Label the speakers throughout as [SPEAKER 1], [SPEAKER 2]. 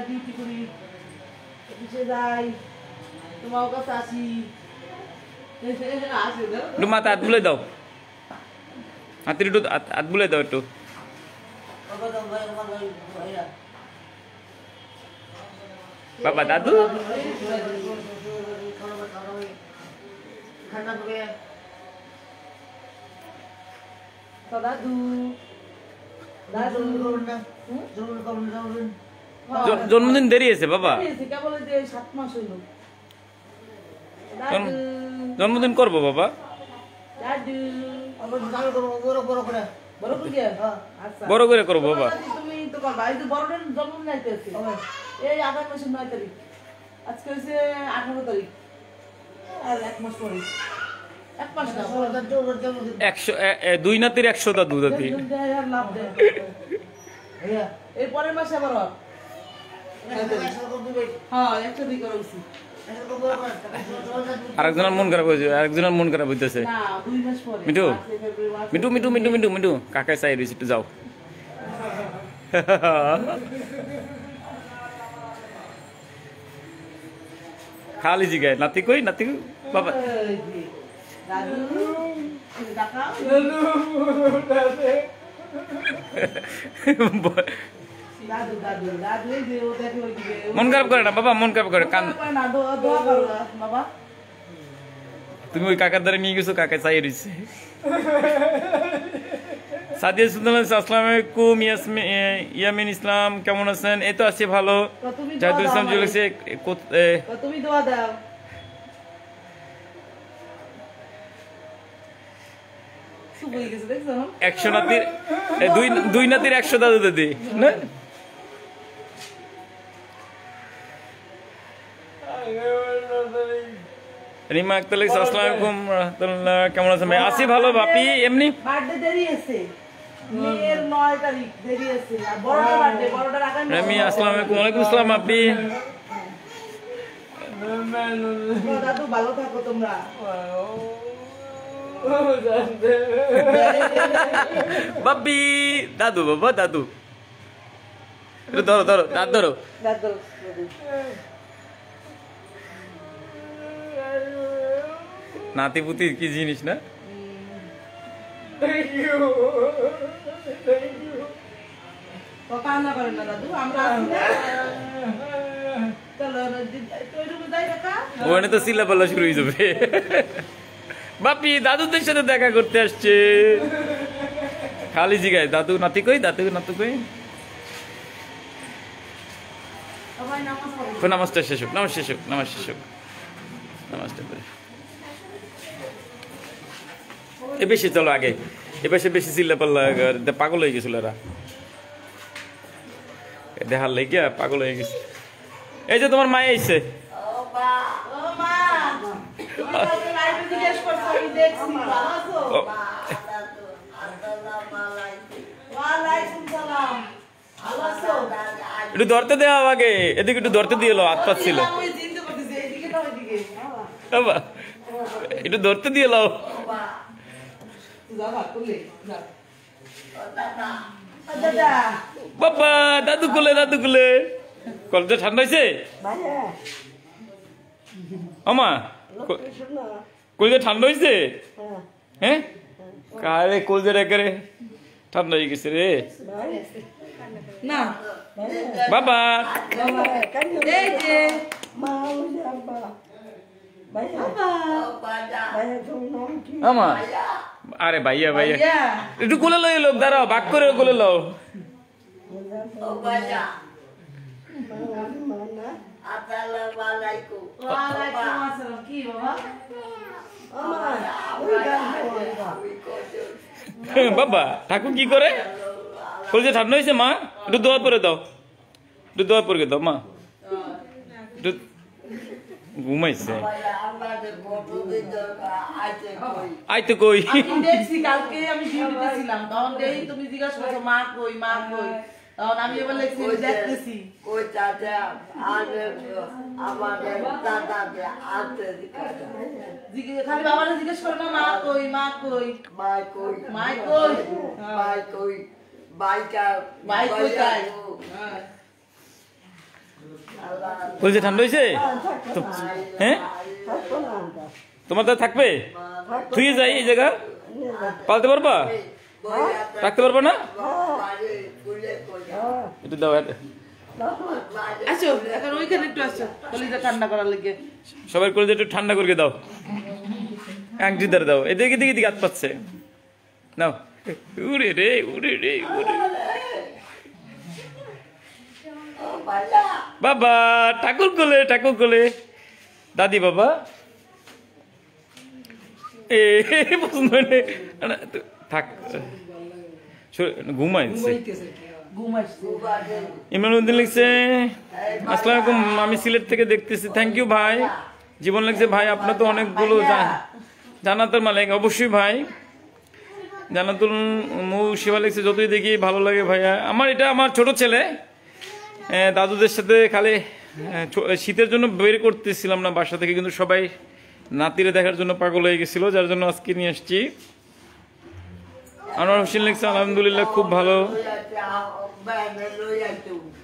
[SPEAKER 1] Duty করি অফিসে যাই তোমার কাছে আসি
[SPEAKER 2] একটু মাথা হাত বুলে দাও হাতের একটু হাত বুলে দাও একটু বাবা দাদু জন্মদিন দেরি আছে বাবা জন্মদিন করবো বাবা বড় করে করবো বাবা
[SPEAKER 1] তুমি তো করবা এই যে বড়টার জন্মদিন আইতেছে এই আগামী মাসের 9 তারিখ আজকে হচ্ছে 18 তারিখ আর এক মাস পরে এক মাস না
[SPEAKER 2] 100 2 নাতির 100 দাদু দাদি
[SPEAKER 1] লাভ দেয় এই পরের মাসে আবার হ্যাঁ একটা দিক করা উচিত
[SPEAKER 2] আরেকজনের মন খারাপ হয়েছে আরেকজনের মন খারাপ হইতেছে মিঠু মিঠু মিঠু মিঠু মিঠু মিঠু কাকায় চাই রয়েছে একটু যাও খালি জিগায় নাতি কই নাতি বাবা মন খারাপ করে না বাবা মন খারাপ করে কান তুমি ওই কাকার দ্বারা নিয়ে গেছো কাকা চাই রয়েছে সাদিয়া সুলতান আসসালামু আলাইকুম ইয়ামিন ইসলাম কেমন আছেন এই তো আছি ভালো জাহিদুল ইসলাম জুলেছে
[SPEAKER 1] তুমি দোয়া দাও সুবই গেছে দেখছো
[SPEAKER 2] 100 নাতির দুই নাতির 100 দাদু দাদি না রিমা আক্তার আসসালামু আলাইকুম রাহমাতুল্লাহ কেমন আছেন ভাই আছি ভালো বাপি এমনি
[SPEAKER 1] বার্থডে দেরি আছে মেয়ের 9 তারিখ দেরি আছে আর বড়টার বার্থডে বড়টার আগামী
[SPEAKER 2] রিমি আসসালামু আলাইকুম ওয়ালাইকুম আসসালাম আপনি
[SPEAKER 1] দাদু ভালো থাকো তোমরা
[SPEAKER 2] বাপি দাদু বাবা দাদু ধরো ধরো দাদু ধরো
[SPEAKER 1] দাদু
[SPEAKER 2] নাতি পুতি কি জিনিস না
[SPEAKER 1] কান্না করেন না দাদু আমরা
[SPEAKER 2] ওখানে তো চিল্লাপাল্লা শুরু হয়ে যাবে বাপি দাদুদের সাথে দেখা করতে আসছে খালি জিগায় দাদু নাতি কই দাদু নাতু কই নামাজটা শেষ হোক নামাজ শেষ হোক নামাজ শেষ হোক নামাজটা করে এ বেশি চলো আগে এবার বেশি চিল্লাপাল্লা পাগল হয়ে গেছিল এরা দেখার লেগে পাগল হয়ে গেছে এই যে তোমার মায়ে আইছে একটু ধরতে দেওয়া আগে এদিকে একটু ধরতে দিয়ে হাত পাচ্ছিল একটু ধরতে দিয়ে লাও বাবা দাদু কুলে কলটা ঠান্ডা হয়েছে আমা কলটা ঠান্ডা হয়েছে হ্যাঁ কারে কলজের একেবারে ঠান্ডা হয়ে গেছে রে
[SPEAKER 1] না
[SPEAKER 2] বাবা আমা আরে ভাইয়া ভাইয়া একটু কোলে লই লোক দাঁড়াও বাক করে কোলে লও বাবা ঠাকুর কি করে বলছে ঠান্ডা হয়েছে মা একটু দোয়া পরে দাও একটু দোয়া পরে দাও মা একটু ঘুমাইছে আইতে কই
[SPEAKER 1] দেখছি কালকে আমি ডিউটিতে ছিলাম তখন দেই তুমি জিজ্ঞাসা করছো মা কই তখন আমি এবার লেখছি দেখতেছি
[SPEAKER 3] কই চাচা আমাদের দাদা আছে
[SPEAKER 1] খালি বাবারে জিজ্ঞেস করো না মা কই
[SPEAKER 3] মাই কই বাইকা
[SPEAKER 1] ভাই কোথায়
[SPEAKER 2] কলজে ঠান্ডা হয়েছে হ্যাঁ তোমার তো থাকবে তুই যাই এই জায়গা পালতে পারবা রাখতে পারবা না একটু দাও
[SPEAKER 1] আসো এখন ওইখানে একটু আসো কলিজা ঠান্ডা করার লেগে
[SPEAKER 2] সবাই কলজে একটু ঠান্ডা করে দাও আংটি ধরে দাও এদিকে দিকে দিকে হাত পাচ্ছে নাও উড়ে রে উড়ে রে উড়ে বাবা ঠাকুর কোলে দাদি বাবা এ পছন্দ থাক ঘুমাইছে ইমরানুদ্দিন লিখছে আসসালামু আলাইকুম আমি সিলেট থেকে দেখতেছি থ্যাংক ইউ ভাই জীবন লিখছে ভাই আপনার তো অনেকগুলো জানাতুল মালিক অবশ্যই ভাই জানাতুল শিবা লিখছে যতই দেখি ভালো লাগে ভাইয়া এটা আমার ছোট ছেলে দাদুদের সাথে খালি শীতের জন্য বের করতেছিলাম না বাসা থেকে কিন্তু সবাই নাতিরে দেখার জন্য পাগল হয়ে গেছিল যার জন্য আজকে নিয়ে আসছি আনোয়ার হোসেন লিখছে আলহামদুলিল্লাহ খুব ভালো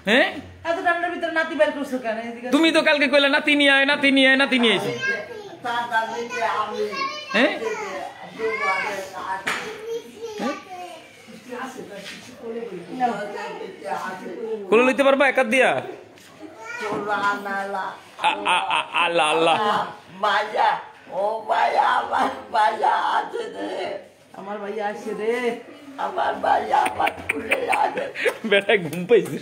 [SPEAKER 2] হ্যাঁ
[SPEAKER 1] এত ঠান্ডার ভিতরে নাতি বের করছো কেন
[SPEAKER 2] তুমি তো কালকে কইলা নাতি নিয়ে আয় এসে হ্যাঁ কোলে লইতে পারবা একাত দিয়া আল্লাহ আল্লাহ
[SPEAKER 1] আমার ভাইয়া আসছে রে
[SPEAKER 2] বেটা ঘুম পাইছে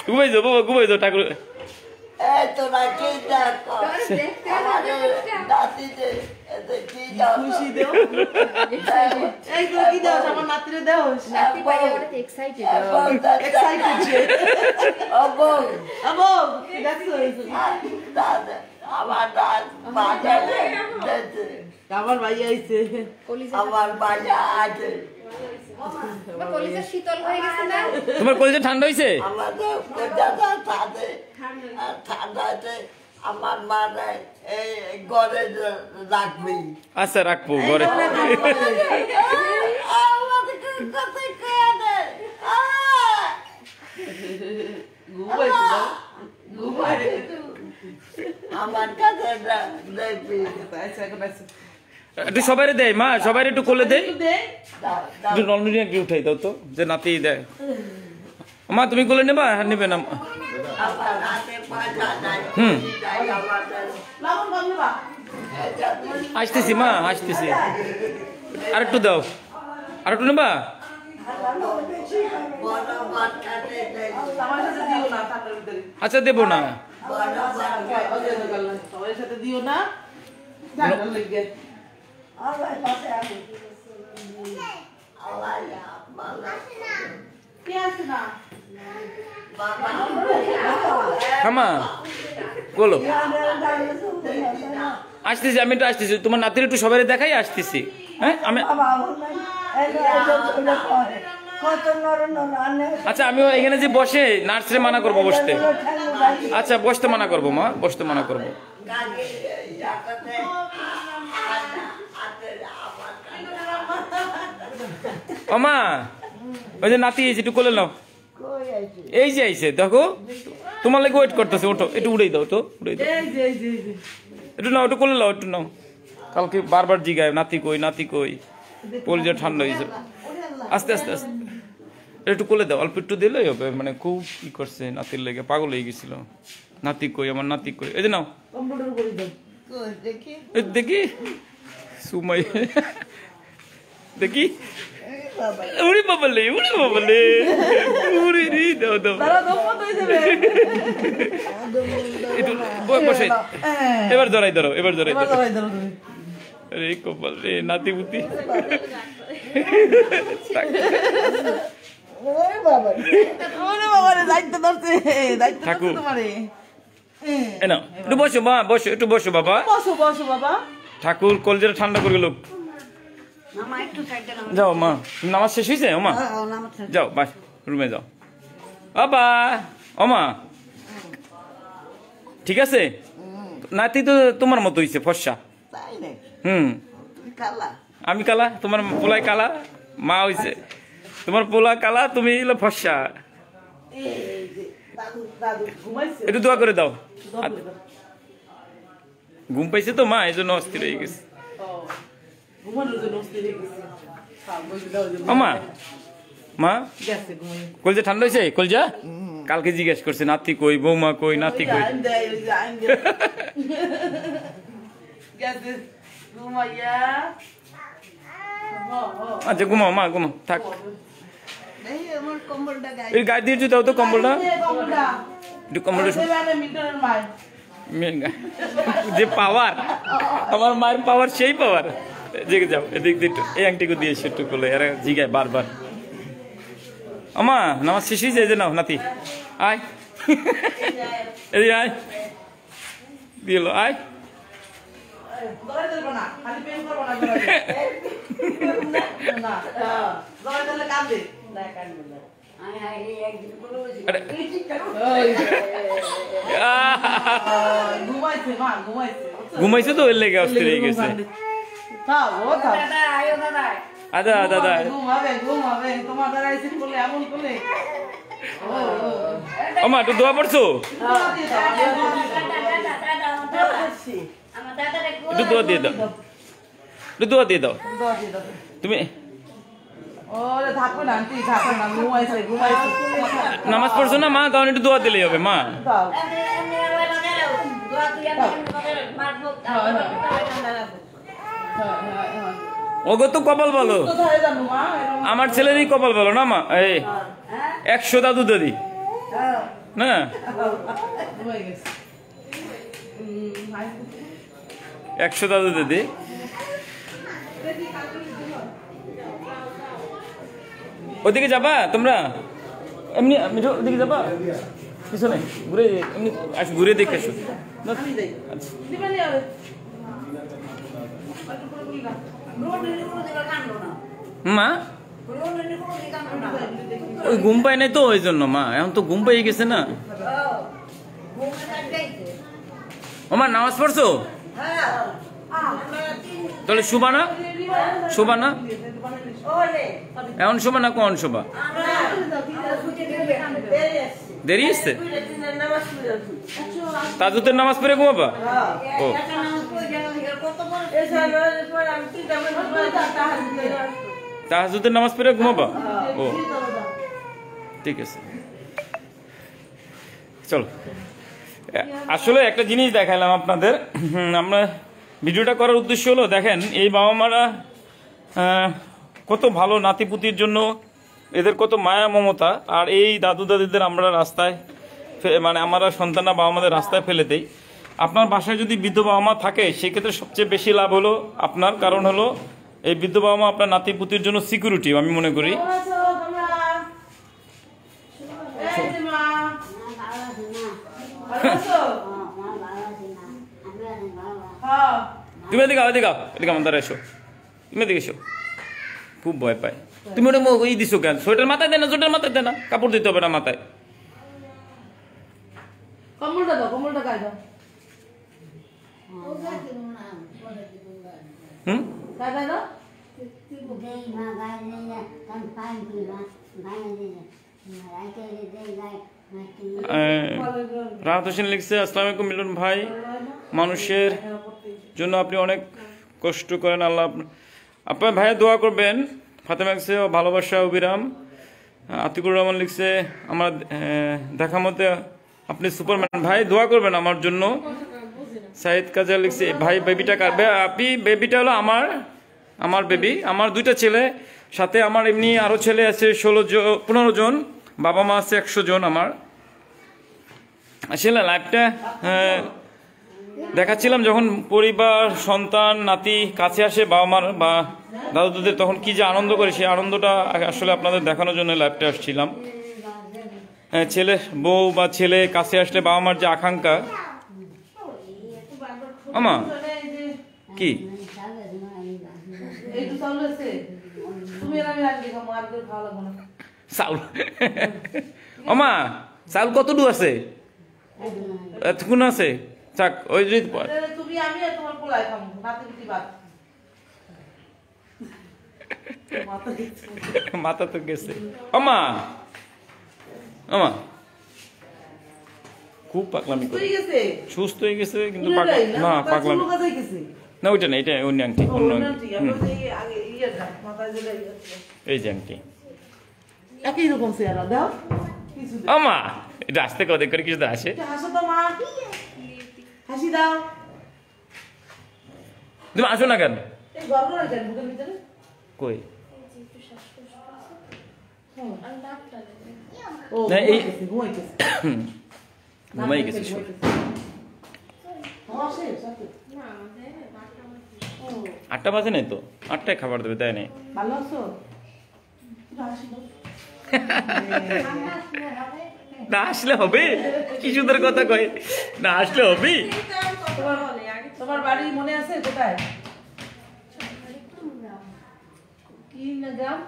[SPEAKER 2] ঘুমাই যাও বাবা ঘুমাই যাও ঠাকুর
[SPEAKER 1] খুশি দেও এই তো কি দাও আমার নাতিরে দাও
[SPEAKER 4] নাতি পাইয়া ওটা এক্সাইটেড
[SPEAKER 1] আবো দেখছো আমার ভাই আইছে
[SPEAKER 4] কলিজা শীতল হয়ে গেছে না
[SPEAKER 2] তোমার কলিজা ঠান্ডা হইছে
[SPEAKER 3] আমার মা এই ঘরে রাখবি
[SPEAKER 2] আচ্ছা রাখবো ঘরে
[SPEAKER 3] আমার কাছে দেখবি
[SPEAKER 2] একটু সবাই দেয় মা সবাই একটু কোলে দেয় একটু নলমিনি একটু উঠাই দাও তো যে নাতি দেয় মা তুমি কোলে নেবা নেবে না আসতেছি মা আসতেছি আর একটু দাও আর একটু নেবা আচ্ছা দেবো না
[SPEAKER 1] সবার সাথে দিও না
[SPEAKER 2] খামা বলো আসতেছি আমি একটু আসতেছি তোমার নাতির একটু সবাই দেখাই আসতেছি হ্যাঁ আমি আচ্ছা আমি এখানে যে বসে নার্সরে মানা করবো বসতে আচ্ছা বসতে মানা করবো মা বসতে মানা করবো ও মা ওই যে নাতি এসে একটু কোলে নাও এই যে আইছে দেখো তোমার লাগে ওয়েট করতেছে ওঠো একটু উড়াই দাও তো উড়াই দাও একটু নাও একটু কোলে নাও একটু নাও কালকে বারবার জিগায় নাতি কই কলিজা ঠান্ডা হয়েছে আস্তে আস্তে আস্তে একটু কোলে দাও অল্প একটু দিলেই হবে মানে খুব কি করছে নাতির লেগে পাগল হয়ে গেছিল নাতি কই আমার নাতি কই এই যে নাও দেখি সুমাই দেখি উড়ি বাবলে উড়ি রে দাও দাও বসে এবার ধরাই ধরো আরে কপাল রে নাতি বুতি ঠাকুর একটু বসো মা একটু বসো বাবা ঠাকুর কলজা ঠান্ডা করে গেল যাও মা নামাজ শেষ হয়েছে ও মা যাও বাস রুমে যাও বাবা ও মা ঠিক আছে নাতি তো তোমার মতো হয়েছে ফর্সা আমি কালা, তোমার পোলাই কালা, মা হইছে তোমার পোলা কালা, তুমি হলো ফর্সা। একটু দোয়া করে দাও। ঘুম পাইছে তো মা, এই জন্য অস্থির হয়ে গেছে। মা মা কলজা ঠান্ডা হয়েছে? কলজা কালকে জিজ্ঞেস করছে নাতি কই, বৌমা কই, নাতি কই। আচ্ছা ঘুমাও মা, ঘুমাও থাক। এই গায়ে দিয়ে দাও তো কম্বলটা, একটু কম্বলটা। যে পাওয়ার, আমার মায়ের পাওয়ার সেই পাওয়ার। জেগে যাও, এদিক দিয়ে এই আংটিকে দিয়ে একটু করলে এরা জিগায় বারবার। আমা নামাজ শেষ হয়ে যায় যে, নাও নাতি আয়, এদিকে আয়, দিল আয়। ঘুমাইছে তো, এর লেগে অস্থির হয়ে গেছে। আদা দাদা আমা একটু দোয়া পড়ছো? একটু দোয়া দিয়ে দাও, একটু দোয়া দিয়ে দাও তুমি। নামাজ পড়ছো না মা? তাহলে একটু দোয়া দিলেই হবে মা। ওগো তো কপাল বলো, আমার ছেলেরই কপাল বলো না মা। এই 100 দাদু দাদি না, 100 দাদু দাদি। ওদিকে যাবা তোমরা? এমনি ওদিকে যাবা? পিছনে ঘুরে এমনি ঘুরে দেখে এসো। মা ওই ঘুম পাই নাই তো, ওই জন্য মা। এখন তো ঘুম পাই গেছে না। ওমা নামাজ পড়ছো? তাহলে শুবা না? শুবা না এখন? শুবা না কোন শুবা? দেরি আসছে? তাজুদের নামাজ পড়ে ঘুমাবা? ও তাহাজ্জুদের নামাজ পড়ে ঘুমাবা? ও ঠিক আছে, চলো। আসলে একটা জিনিস দেখাইলাম আপনাদের। আমরা ভিডিওটা করার উদ্দেশ্য হলো, দেখেন এই বাবা মারা কত ভালো নাতিপুতির জন্য, এদের কত মায়া মমতা। আর এই দাদু দাদিদের আমরা রাস্তায়, মানে আমরা সন্তানরা বাবা মাদের রাস্তায় ফেলে দেই। আপনার বাসায় যদি বৃদ্ধ বাবা মা থাকে, সেক্ষেত্রে সবচেয়ে বেশি লাভ হলো আপনার। কারণ হলো এই বৃদ্ধ বাবা মা আপনার নাতিপুতির জন্য সিকিউরিটি, আমি মনে করি। তুমি এদিকে এদিকে এদিকে আমার দ্বারা এসো, তুমি এদিকে এসো। খুব ভয় পায়। তুমি ওটা ই দিছো কেন? সোয়েটার মাথায় দেয় না, সোয়েটার মাথায় দেয় না, কাপড় দিতে হবে না মাথায়।
[SPEAKER 1] কম্বলটা দাও, কম্বলটা গায়ে দাও। গায়ে দাও।
[SPEAKER 2] রাহাত হোসেন লিখছে, আসসালামু আলাইকুম মিলন ভাই, মানুষের জন্য আপনি অনেক কষ্ট করেন, আল্লাহ আপনার ভাইয়া দোয়া করবেন। ফাতেমা লিখছে, ভালোবাসা অবিরাম। আতিকুর রহমান লিখছে, আমার দেখা মতে আপনি সুপারম্যান, ভাই দোয়া করবেন আমার জন্য। সাইদ কাজা লিখছে, ভাই বেবিটা কার? আপনি বেবিটা হলো আমার বেবি। আমার 2টা ছেলে, সাথে আমার এমনি আরো ছেলে আছে 15 জন, বাবা মা আছে 100 জন আমার। আসলে লাইফটা দেখাচ্ছিলাম, যখন পরিবার, সন্তান, নাতি কাছে আসে বাবা মার বা দাদুদের, তখন কি যে আনন্দ করে, সেই আনন্দটা আসলে আপনাদের দেখানোর জন্য লাইভটা আসছিলাম। ছেলে বউ বা ছেলে কাছে আসলে বাবা মার যে আকাঙ্ক্ষা। আমা কি চাউল? আমা চাউল কতটুকু আছে? এতক্ষণ আছে? থাক, ওই যদি
[SPEAKER 1] মাথা গেছে।
[SPEAKER 2] মাথা তো গেছে। আমা আমা খুব পাগলামি করে,
[SPEAKER 1] হয়ে গেছে।
[SPEAKER 2] সুস্থ হয়ে গেছে কিন্তু
[SPEAKER 1] পুরোটাই
[SPEAKER 2] না
[SPEAKER 1] মাথায়
[SPEAKER 2] পাগলামি
[SPEAKER 1] চুল গাছাই গেছে।
[SPEAKER 2] না, ওইটা না, এটা অন্য আংটি,
[SPEAKER 1] ও,
[SPEAKER 2] অন্য
[SPEAKER 1] না,
[SPEAKER 2] আংটি।
[SPEAKER 1] ঠিক, আমরা যে আগে ইয়েটা, মাথায় যেটা ইয়ে ছিল।
[SPEAKER 2] এই যে আংটি।
[SPEAKER 1] একই রকম চেহারা, দাও। কিছু দাও।
[SPEAKER 2] আমা এটা আসতে কত করে কিছু তো আসে।
[SPEAKER 1] একটু হাসো তো মা। হাসি দাও।
[SPEAKER 2] তুমি আসো না কেন?
[SPEAKER 1] এই গর্ব না কেন বুকের ভিতরে?
[SPEAKER 2] কই
[SPEAKER 1] হুম।
[SPEAKER 4] আমি ডাক্তার
[SPEAKER 1] ও,
[SPEAKER 2] না, এই-
[SPEAKER 1] ঘুমাইতেছে।
[SPEAKER 2] ঘুমাই গেছে সব।
[SPEAKER 1] আসে, সাথে।
[SPEAKER 4] না আমাদের ডাক্তার
[SPEAKER 1] ও,
[SPEAKER 2] 8টা বাজে নাই তো, 8টায় খাবার দেবে, তাই নাই?
[SPEAKER 1] ভালো আছো? একটু হাসি দাও।
[SPEAKER 2] না আসলে হবে? কি সুন্দর কথা কয়, না আসলে হবে।
[SPEAKER 1] তোমার বাড়ি মনে আছে কোথায়? কি না গ্রাম?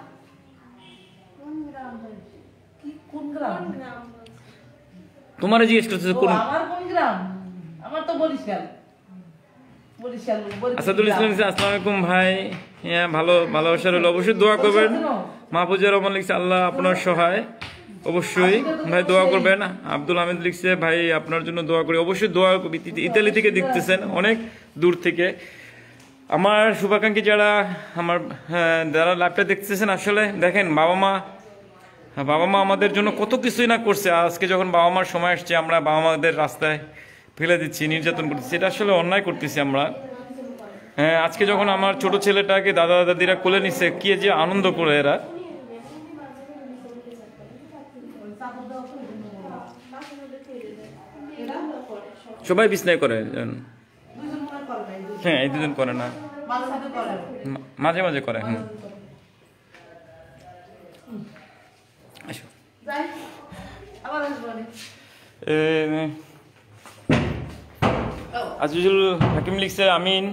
[SPEAKER 1] কি কোন গ্রাম?
[SPEAKER 2] তোমার জিজ্ঞেস করতেছে
[SPEAKER 1] ও,
[SPEAKER 2] কোন।
[SPEAKER 1] আমার কোন গ্রাম? আমার তো বরিশাল। বরিশাল, বরিশাল
[SPEAKER 2] আসাদুল ইসলাম
[SPEAKER 1] গ্রাম।
[SPEAKER 2] লিখছে আসসালামু আলাইকুম ভাই, হ্যাঁ ভালো, ভালোবাসার হলো, অবশ্যই দোয়া করবেন। মাহফুজুর রহমান লিখছে আল্লাহ আপনার সহায়, অবশ্যই ভাই দোয়া করবেন। আব্দুল হামিদ লিখছে ভাই আপনার জন্য দোয়া করি, অবশ্যই দোয়া করবি। ইতালি থেকে দেখতেছেন, অনেক দূর থেকে। আমার শুভাকাঙ্ক্ষী যারা আমার যারা লাইভটা দেখতেছেন, আসলে দেখেন বাবা মা আমাদের জন্য কত কিছুই না করছে। আজকে যখন বাবা মার সময় আসছে, আমরা বাবা মাদের রাস্তায় ফেলে দিচ্ছি, নির্যাতন করতেছি, এটা আসলে অন্যায় করতেছি আমরা। হ্যাঁ, আজকে যখন আমার ছোট ছেলেটাকে দাদা দাদিরা কোলে নিচ্ছে, কি যে আনন্দ করে এরা। সবাই বিছনায় করে জানেন।
[SPEAKER 1] দুইজন মনে করে না, এই দুইজন।
[SPEAKER 2] হ্যাঁ, এই দুজন করে না,
[SPEAKER 1] মাঝে সাথে করে।
[SPEAKER 2] মাঝে মাঝে করে। হুম, আসো।
[SPEAKER 1] যাই, আবার আসবো আমি।
[SPEAKER 2] আজিজুল হাকিম লিখছে আমিন,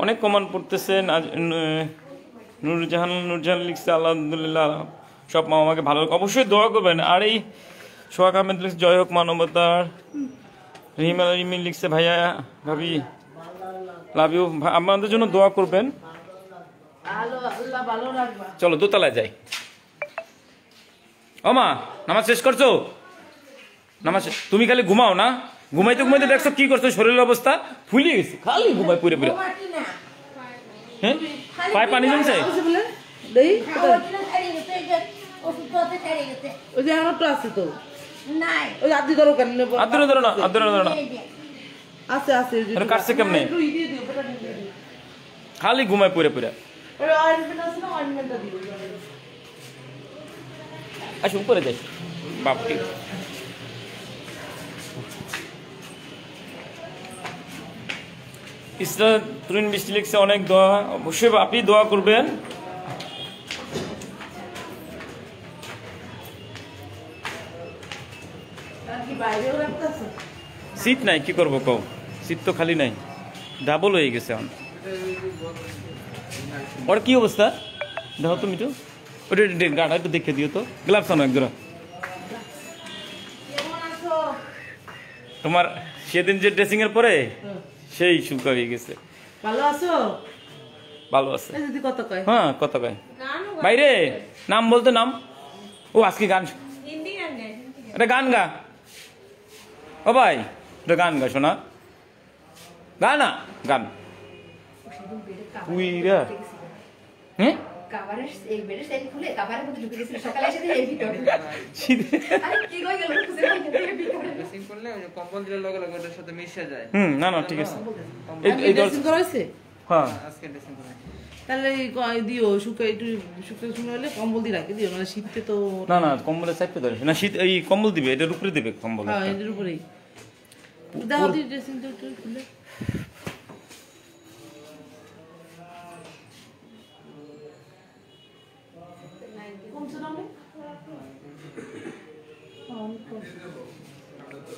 [SPEAKER 2] অনেক কমেন্ট পড়তেছেন। নুরজাহান লিখছে আলহামদুলিল্লাহ, সব মা আমাকে ভালো লাগে, অবশ্যই দোয়া করবেন। আর এই সোহাগ আহমেদ লিখছে জয় হোক মানবতার। রিমিন লিখছে ভাইয়া ভাবি লাভ ইউ, আমাদের জন্য দোয়া করবেন।
[SPEAKER 1] আল্লাহ ভালো রাখবা।
[SPEAKER 2] চলো দোতলায় যাই। ও মা, নামাজ শেষ করছো? তুমি খালি ঘুমাও না, ঘুমাইতে ঘুমাইতে দেখছো কি করছো, শরীরের অবস্থা ফুলিয়ে গেছে, খালি ঘুমাই পুরে পুরে। হ্যাঁ, পায়ে পানি জমছে।
[SPEAKER 1] আছে বলে? দেই,
[SPEAKER 5] খাওয়া কিনা ছাড়িয়ে গেছে, এই যে ওষুধপত্র ছাড়িয়ে গেছে।
[SPEAKER 1] ওই যে আমার তো আছে তো।
[SPEAKER 5] নাই।
[SPEAKER 1] ওই আদি ধরো কেন নেবো?
[SPEAKER 2] আদরে ধরো না, আদরে ধরো না,
[SPEAKER 5] এই যে,
[SPEAKER 1] আছে আছে ওই যে
[SPEAKER 2] এটা কাটছে কেমনে?
[SPEAKER 1] একটু ই দিয়ে দিও, ওটা দিয়ে দিও।
[SPEAKER 2] খালি ঘুমাই পুরে পুরে।
[SPEAKER 1] ওই অয়েন্টমেন্ট আছে না, অয়েন্টমেন্টটা দিও।
[SPEAKER 2] আসো উপরে যাই। বাপটি ইসরা তুরিন বৃষ্টি লিখছে অনেক দোয়া, অবশ্যই আপনি দোয়া করবেন।
[SPEAKER 1] আর কি বাইরেও রাখতেছে?
[SPEAKER 2] শীত নাই, কি করবো কও, শীত তো খালি নাই, ডাবল হয়ে গেছে এখন। ওর কি অবস্থা দেখো তুমি তো, ওটা গাটা একটু দেখে দিও তো, গ্লাভস আনো একজোড়া।
[SPEAKER 1] কেমন আছো?
[SPEAKER 2] তোমার সেদিন যে ড্রেসিং এর পরে সেই শুকা হয়ে গেছে।
[SPEAKER 1] ভালো আছো?
[SPEAKER 2] ভালো আছে,
[SPEAKER 1] এই যদি কত কয়?
[SPEAKER 2] হ্যাঁ কত কয় বাইরে নাম বলতে নাম। ও আজকে গান,
[SPEAKER 4] হিন্দি গান গায়।
[SPEAKER 2] এটা গান গা, ও ভাই এটা গান গা, শোনা গানা গান পুইরা। হ্যাঁ
[SPEAKER 4] কাভারের এই বেডের সাইড খুলে কাভারের মধ্যে ঢুকে গেছিল, সকালে এসে দেখি এই ভিতরে। আরে কি কই গেল খুঁজে পাই না এই ভিতরে।
[SPEAKER 6] ড্রেসিং করলে ওই যে কম্বল দিলে লগে লগে ওটার সাথে মিশে যায়।
[SPEAKER 2] না না ঠিক আছে।
[SPEAKER 1] আজকে ড্রেসিং করা হয়েছে?
[SPEAKER 2] হ্যাঁ
[SPEAKER 6] আজকে ড্রেসিং করে
[SPEAKER 1] তাহলে দিও, শুকাই একটু শুকাই শুনে হলে কম্বল দিয়ে রাখি দিও, মানে শীতে তো।
[SPEAKER 2] না না কম্বলের সাইডটা ধরে না, শীত এই কম্বল দিবে, এটার উপরে দিবে কম্বল।
[SPEAKER 1] হ্যাঁ, এদের উপরেই দাও দি ড্রেসিংটা একটু খুলে। কমছে না অনেক? অনেক কমছে।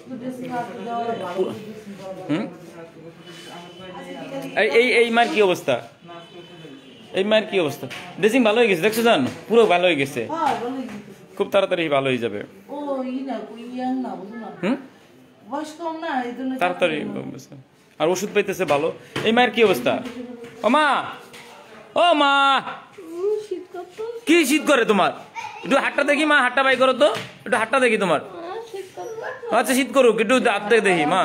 [SPEAKER 1] তো ড্রেসিং হাতে দেওয়া ভালো, ড্রেসিং দেওয়া ভালো।
[SPEAKER 2] হুম, এই মায়ের কি অবস্থা, এই মায়ের কি অবস্থা? ড্রেসিং ভালো হয়ে গেছে দেখছো জান, পুরো ভালো হয়ে গেছে,
[SPEAKER 1] হ্যাঁ, ভালোই দিতেছে।
[SPEAKER 2] খুব তাড়াতাড়ি ভালো হয়ে যাবে।
[SPEAKER 1] ও না, ইয়াং না, বুঝো না,
[SPEAKER 2] হুম,
[SPEAKER 1] বয়স কম না, এই জন্য
[SPEAKER 2] তাড়াতাড়ি আর ওষুধ পাইতেছে ভালো। এই মায়ের কি অবস্থা? ও মা, ও মা, কি শীত করে তোমার? একটু হাতটা দেখি মা, হাতটা বাই করো তো, একটু হাতটা দেখি তোমার। আচ্ছা শীত করুক, একটু হাত থেকে দেখি মা।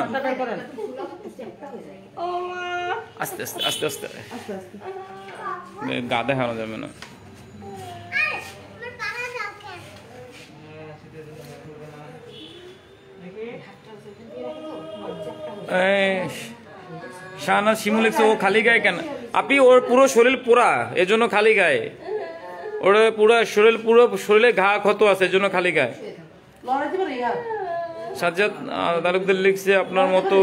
[SPEAKER 2] আস্তে আস্তে আস্তে আস্তে গা দেখানো যাবে না। শাহনাজ শিমু লিখছে ও খালি গায়ে কেন? আপনি ওর পুরো শরীর পোড়া, এজন্য খালি গায়ে। ওর পুরো শরীরে ঘা ক্ষত আছে, এজন্য খালি গায়ে। সাজ্জাদ তালুকদার লিখছে আপনার মতো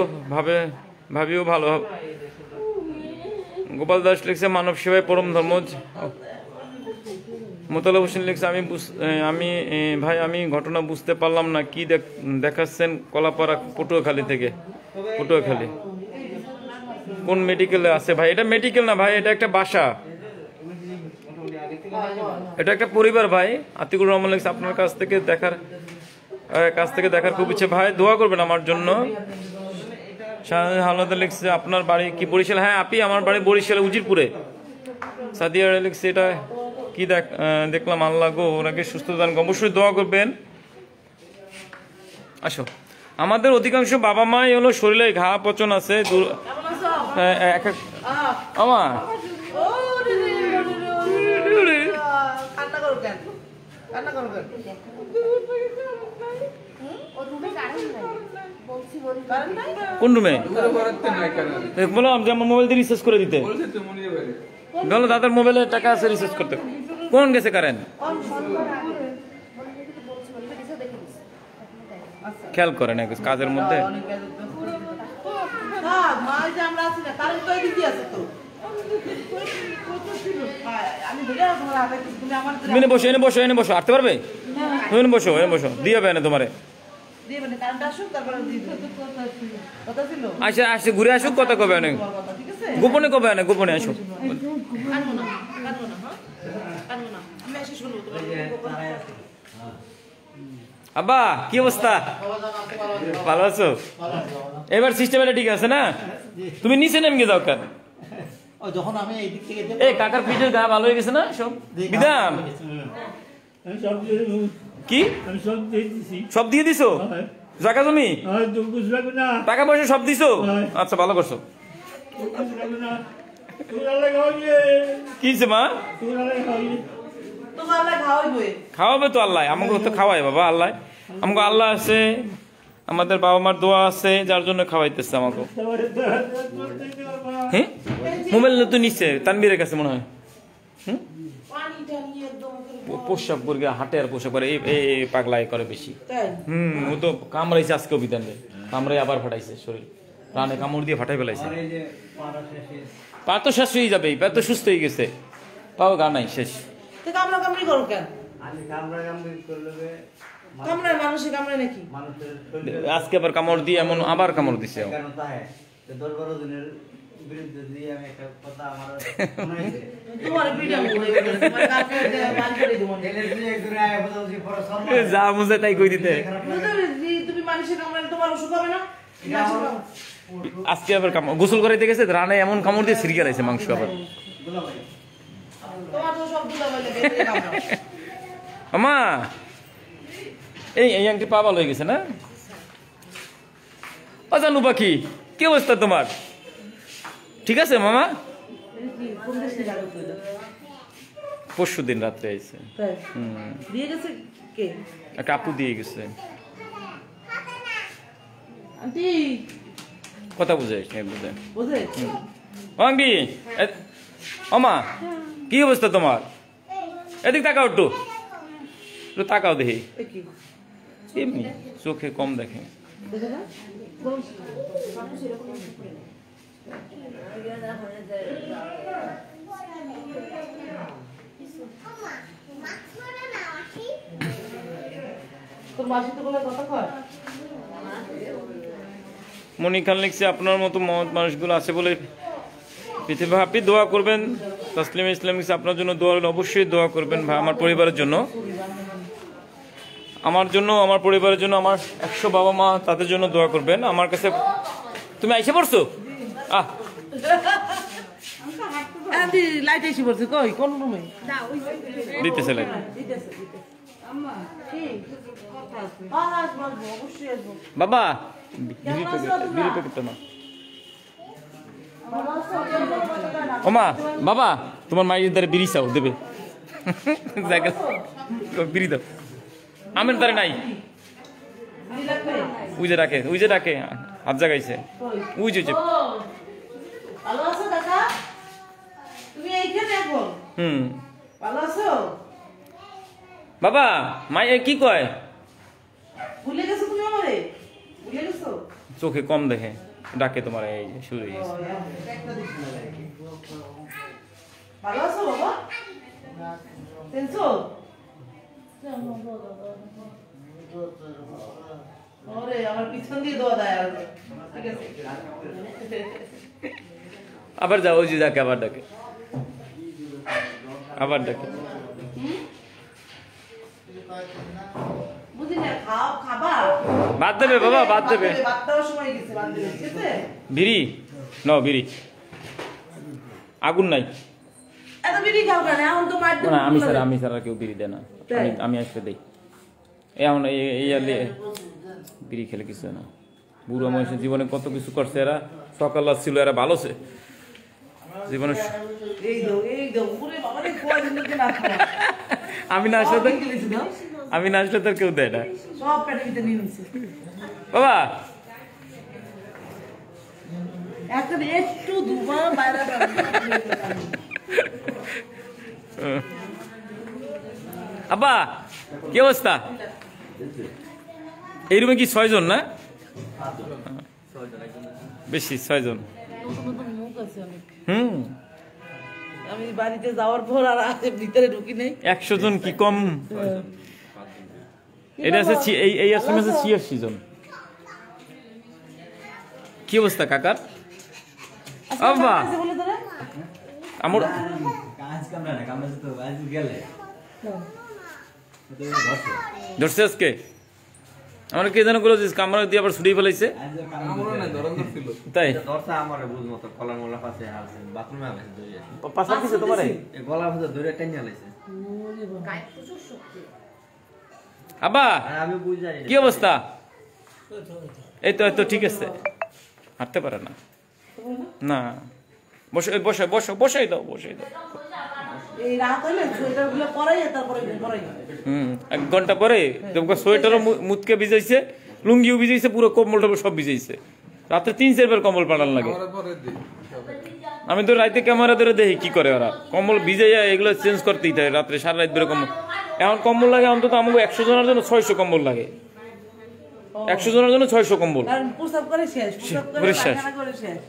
[SPEAKER 2] ভাবিও ভালো হবে। গোপাল দাস লিখছে মানব সেবায় পরম ধর্ম। মোতালেব হোসেন লিখছে আমি ভাই আমি ঘটনা বুঝতে পারলাম না, কি দেখাচ্ছেন কলাপাড়া পটুয়াখালী থেকে? পটুয়াখালী কোন মেডিকেলে আছে ভাই? এটা মেডিকেল না ভাই, এটা একটা বাসা, এটা একটা পরিবার ভাই। আতিকুর রহমান লিখছে আপনার কাছ থেকে দেখার খুব ইচ্ছে ভাই, দোয়া করবেন আমার জন্য। হালদার লিখছে আপনার বাড়ি কি বরিশাল? হ্যাঁ আপি আমার বাড়ি বরিশাল উজিরপুরে। সাদিয়া লিখছে এটা কি দেখলাম, আল্লাহ গো ওনাকে সুস্থ দান, অবশ্যই দোয়া করবেন। আসো, আমাদের অধিকাংশ বাবা মাই হলো শরীরে ঘা পচন আছে। আমা কোন রুমে বললাম যে আমার মোবাইল দিয়ে রিচার্জ করে দিতে, বলো দাদার মোবাইলে টাকা আছে রিচার্জ করতে। কোন গেছে কারেন্ট? খেয়াল করে না কাজের মধ্যে। এনে বসো এনে বসো, আসতে পারবে? তুমি বসো দিয়ে হবে না তোমারে। আচ্ছা আসছে ঘুরে আসুক, কথা কবে অনেক গোপনে কবে অনেক গোপনে আসুক। আব্বা কি অবস্থা? ভালো আছো? এবার সিস্টেমটা ঠিক আছে না? তুমি নিচে নেমে যাও কেন?
[SPEAKER 1] যখন আমি এই দিক থেকে
[SPEAKER 2] এই কাকার পিঠের গা ভালো হয়ে গেছে না সব? বিধান কি সব দিয়ে দিছো? জায়গা জমি টাকা পয়সা সব দিছো? আচ্ছা ভালো করছো। কি মা খাওয়াবে তো আল্লাহ, আমাকে তো খাওয়াই বাবা আল্লাহ। আমাকে আল্লাহ আছে, আমাদের বাবা মার দোয়া আছে, যার জন্য খাওয়াইতেছে আমাকে। হ্যাঁ মোবাইল তো নিচ্ছে তানবীরের কাছে মনে হয়। পোশাক পরে হাটে আর পোশাক পরে এই পাগলাই করে বেশি। ও তো কামড়াইছে আজকে অভিধান রে, কামড়াই আবার ফাটাইছে শরীর, প্রাণে কামড় দিয়ে ফাটাই ফেলাইছে। পা তো শেষ হয়ে যাবে, পা তো সুস্থ হয়ে গেছে, পাও গা নাই শেষ। আজকে আবার কামড় দিয়ে এমন আবার কামড় দিছে। যা মুঝে তাই কই দিতে। আজকে আবার কামড় গোসল করাইতে গেছে, রানে এমন কামড় দিয়ে সিরিকে লাইছে মাংস আবার। আমা এই আংটি পা ভালো হয়ে গেছে না? জানু পাখি কি অবস্থা তোমার? ঠিক আছে মামা? পরশু দিন রাত্রে আইছে। একটা আপু দিয়ে গেছে। কথা বুঝাইস বুঝাই আমা কি অবস্থা তোমার? এদিক তাকাও, একটু তাকাও দেখি। এমনি চোখে কম দেখে। মনিখান লিখছে আপনার মতো মহৎ মানুষগুলো আছে বলে পৃথিবী। আপনি দোয়া করবেন। তাসলিম ইসলাম লিখছে আপনার জন্য দোয়া, অবশ্যই দোয়া করবেন ভাই, আমার পরিবারের জন্য, আমার জন্য, আমার পরিবারের জন্য, আমার 100 বাবা মা তাদের জন্য দোয়া করবেন। আমার কাছে তুমি আইসে পড়ছো?
[SPEAKER 1] আন্টি লাইট এসে পড়ছে কই কোন রুমে
[SPEAKER 2] দিতেছে লাগে
[SPEAKER 1] দিতেছে আম্মা কি কথা আছে আসবো অবশ্যই আসবো
[SPEAKER 2] বাবা বিড়ি প্যাকেটটা না ওমা বাবা তোমার মায়ের দ্বারা বিড়ি চাও দেবে জায়গা বিড়ি দাও আমের দ্বারা নাই ওই যে রাখে হাত জাগাইছে ওই যে
[SPEAKER 1] ভালো আছো কাকা তুমি এইখানে এখন ভালো আছো
[SPEAKER 2] বাবা মায়ে কি কয়
[SPEAKER 1] ভুলে গেছো তুমি আমারে ভুলে গেছো
[SPEAKER 2] চোখে কম দেখে ডাকে তোমার এই যে শুরু হয়ে গেছে
[SPEAKER 1] ভালো আছো বাবা তেনছো ওরে আমার পিছন দিয়ে দোয়া দেয় আর ঠিক আছে
[SPEAKER 2] আবার যাও ওই যে ডাকে আবার ডাকে
[SPEAKER 1] বুঝি না খাবা
[SPEAKER 2] বাদ দেবে বাবা বাদ দেবে
[SPEAKER 1] বাদ দেওয়ার সময় গেছে বাদ দেবে ঠিক আছে
[SPEAKER 2] বিড়ি নাও বিড়ি আগুন নাই
[SPEAKER 1] এত বিড়ি খাও কেন এখন তো মার
[SPEAKER 2] না আমি ছাড়া কেউ বিড়ি দেয় না আমি আসলে দেই এখন এই বিড়ি খেলে কিছু না বুড়ো মানুষের জীবনে কত কিছু করছে এরা সকাল ছিল এরা ভালো ছে জীবনে
[SPEAKER 1] এই দাও পুরো বাবা রে কোয়া দিন না খাও
[SPEAKER 2] আমি না আসলে তো কেউ দেয় না
[SPEAKER 1] সব পেটে ভিতরে নিয়ে নিছে
[SPEAKER 2] বাবা
[SPEAKER 1] এখন একটু দুবার বাইরে
[SPEAKER 2] আব্বা কি অবস্থা এই রুমে কি 6 জন না বেশি 6 জন
[SPEAKER 1] মুখ আছে অনেক আমি বাড়িতে যাওয়ার পর আর ভিতরে ঢুকি নাই
[SPEAKER 2] 100 জন কি কম এটা আছে এই আশ্রমে আছে 86 জন কি অবস্থা কাকার আব্বা আমার
[SPEAKER 7] কাজ কামরা না কামরা তো আজ গেলে
[SPEAKER 2] ধরছে আজকে আমার কে জানো গুলো কামরা দিয়ে আবার ছুটি ফেলাইছে
[SPEAKER 6] আমারও না ধরন্দর ছিল
[SPEAKER 2] তাই
[SPEAKER 7] দরসা আমারে বুঝ মতো কলার মোলা পাশে আছে বাথরুমে আছে ধরে
[SPEAKER 2] পাশা দিছে তোমারে
[SPEAKER 7] এই গলা পাশে ধরে টেনে লাইছে
[SPEAKER 4] গায়ে প্রচুর শক্তি
[SPEAKER 2] আব্বা
[SPEAKER 7] আমি বুঝ জানি
[SPEAKER 2] কি অবস্থা এই তো ঠিক আছে হাঁটতে পারে না না বসাই দাও
[SPEAKER 1] এই রাত হলে সোয়েটারগুলো পরাই তারপরে পরাই
[SPEAKER 2] 1 ঘন্টা পরে তোমাকে সোয়েটারও মুতকে ভিজাইছে লুঙ্গিও ভিজাইছে পুরো কম্বল টম্বল সব ভিজাইছে রাতে 3-4 বার কম্বল পাল্টান লাগে আমি তো রাতে ক্যামেরা ধরে দেখি কি করে ওরা কম্বল ভিজাইয়া এগুলো চেঞ্জ করতেই থাকে রাত্রে সারা রাত ধরে কম্বল এখন কম্বল লাগে অন্তত আমাকে 100 জনের জন্য 600 কম্বল লাগে 100 জনের জন্য 600 কম্বল
[SPEAKER 1] কারণ পুশআপ করে শেষ পুশআপ করে পায়খানা করে শেষ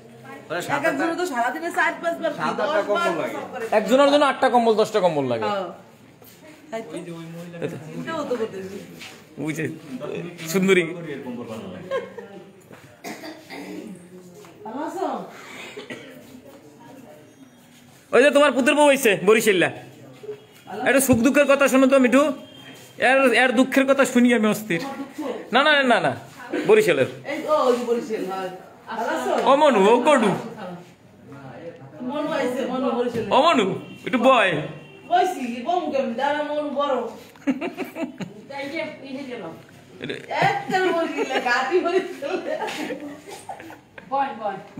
[SPEAKER 1] একজনের তো সারাদিনে 4-5 বার 10 বার পুশআপ করে
[SPEAKER 2] একজনের জন্য 8টা কম্বল 10টা কম্বল লাগে
[SPEAKER 1] এটাও তো করতেছি
[SPEAKER 2] বুঝে সুন্দরী
[SPEAKER 1] ভালো আছো
[SPEAKER 2] ওই যে তোমার পুত্র বউ হইছে বরিশাল্লা একটা সুখ দুঃখের কথা শোনো তো মিঠু এর দুঃখের কথা শুনি আমি অস্থির না বরিশালের
[SPEAKER 1] এই ওই যে বরিশাল হয় ভালো আছো
[SPEAKER 2] অমনু ও গডু
[SPEAKER 1] মন হইছে মন বরিশাল
[SPEAKER 2] অমনু একটু বয়
[SPEAKER 1] কইছি বম কেমন দাঁড়া মন বড় তাই যে ইহে গেল একটা বলিলে গাটি বরিশাল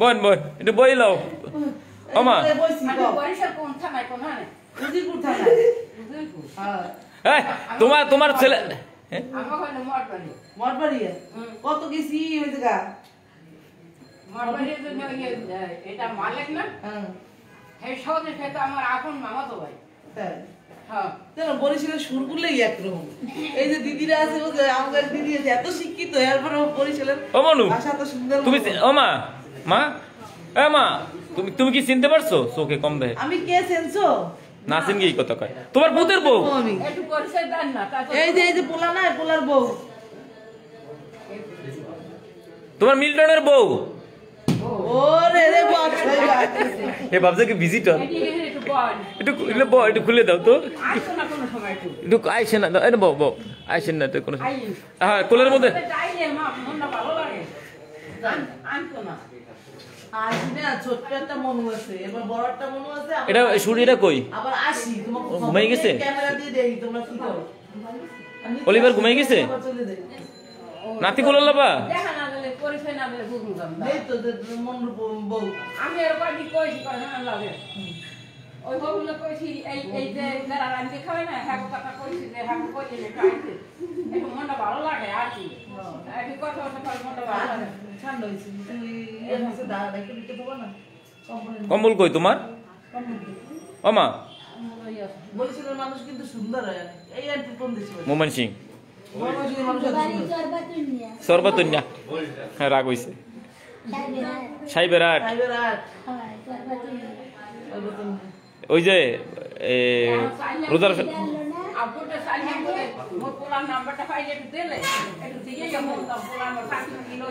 [SPEAKER 2] বন একটু বই লাও আমা
[SPEAKER 1] বইছি
[SPEAKER 4] আমি বরিশাল কোন থানায় কোন হানে
[SPEAKER 1] উজিরপুর থানায় হ্যাঁ
[SPEAKER 2] তোমার ছেলে
[SPEAKER 4] আমার ঘরে মরবাড়ি
[SPEAKER 1] মঠবাড়ি কত গেছি হইছে গা
[SPEAKER 4] মরবাড়ির জন্য এটা মালিক না
[SPEAKER 1] হ্যাঁ
[SPEAKER 4] এই সহজে সেটা আমার আপন মামা তো ভাই
[SPEAKER 1] তাই
[SPEAKER 4] হ্যাঁ
[SPEAKER 1] জানো বরিশালের সুর করলেই একরকম এই যে দিদিরা আছে বুঝলে আমাদের দিদি আছে এত শিক্ষিত এরপরে বরিশালের
[SPEAKER 2] অমনু
[SPEAKER 1] ভাষা তো সুন্দর
[SPEAKER 2] তুমি ওমা মা তুমি কি চিনতে পারছো চোখে কম দেয়
[SPEAKER 1] আমি কে সেন্সো
[SPEAKER 2] না চিনগে এই কথা কয় তোমার পুতের বউ
[SPEAKER 1] আমি
[SPEAKER 4] একটু পরিচয় দেন না তা তো
[SPEAKER 1] এই যে পোলা না পোলার বউ
[SPEAKER 2] তোমার মিল্টনের বউ
[SPEAKER 1] ওরে রে বাপ
[SPEAKER 2] এ ভাবছে কি ভিজিটর
[SPEAKER 4] এটি একটু বল
[SPEAKER 2] একটু খুলে দাও তো
[SPEAKER 4] আসো না কোনো সময় একটু
[SPEAKER 2] একটু আইসেন না এটা বউ আইসেন না তো কোনো
[SPEAKER 4] আই
[SPEAKER 2] হ্যাঁ কোলের মধ্যে
[SPEAKER 4] চাইলে মা মনটা ভালো লাগে আনতো না
[SPEAKER 1] আসি না, ছোট্ট একটা মনু আছে, এবার বড় একটা মনু আছে, আবার
[SPEAKER 2] এটা সুরিটা কই?
[SPEAKER 1] আবার আসি, তোমাকে
[SPEAKER 2] ও ঘুমাই গেছে?
[SPEAKER 1] ক্যামেরা দিয়ে দেখি তোমরা কি করো।
[SPEAKER 2] অলিভার ঘুমাই গেছে?
[SPEAKER 1] আবার চলে যাই।
[SPEAKER 2] নাতি কোলালাবা?
[SPEAKER 8] দেখা না গেলে পরিচয় না দিলে বুঝলাম না।
[SPEAKER 1] এই তো মনুর বউ।
[SPEAKER 8] আমি এরকম কইছি করে না লাগে। ওই বউগুলো কইছি এই যে যারা রান্না খায় না হ্যাঁ কথা কইছি যে হ্যাঁ কইছি যে খাইছে একটু মনটা ভালো লাগে আর কি একটু কথা মনটা ভালো লাগে।
[SPEAKER 1] ঠান্ডা হয়েছে, তুমি এর নিচে দাঁড়া একটু দিতে পারবো না?
[SPEAKER 2] কম্বল কই তোমার? ওমা
[SPEAKER 1] বরিশালের মানুষ কিন্তু সুন্দর হয় অনেক। এই আর কোন দেশে বলে?
[SPEAKER 2] মোমেন সিং
[SPEAKER 1] বরিশালের মানুষ এত
[SPEAKER 5] বাড়ি
[SPEAKER 1] সুন্দর।
[SPEAKER 5] চরবাতুনিয়া
[SPEAKER 2] সর্বতন্যা হ্যাঁ রাগ হইছে
[SPEAKER 5] সাইবেরা
[SPEAKER 2] সাইবেরাট
[SPEAKER 1] সাইবেরাট,
[SPEAKER 5] হয় চরবাতুনিয়া
[SPEAKER 2] ওই যে রোজার
[SPEAKER 8] আপুটা সাইয়া বলে মোর পোলার নাম্বারটা পাইলে একটু দিলে একটু দিয়ে যাবো পোলার আমার চাকরি কিলো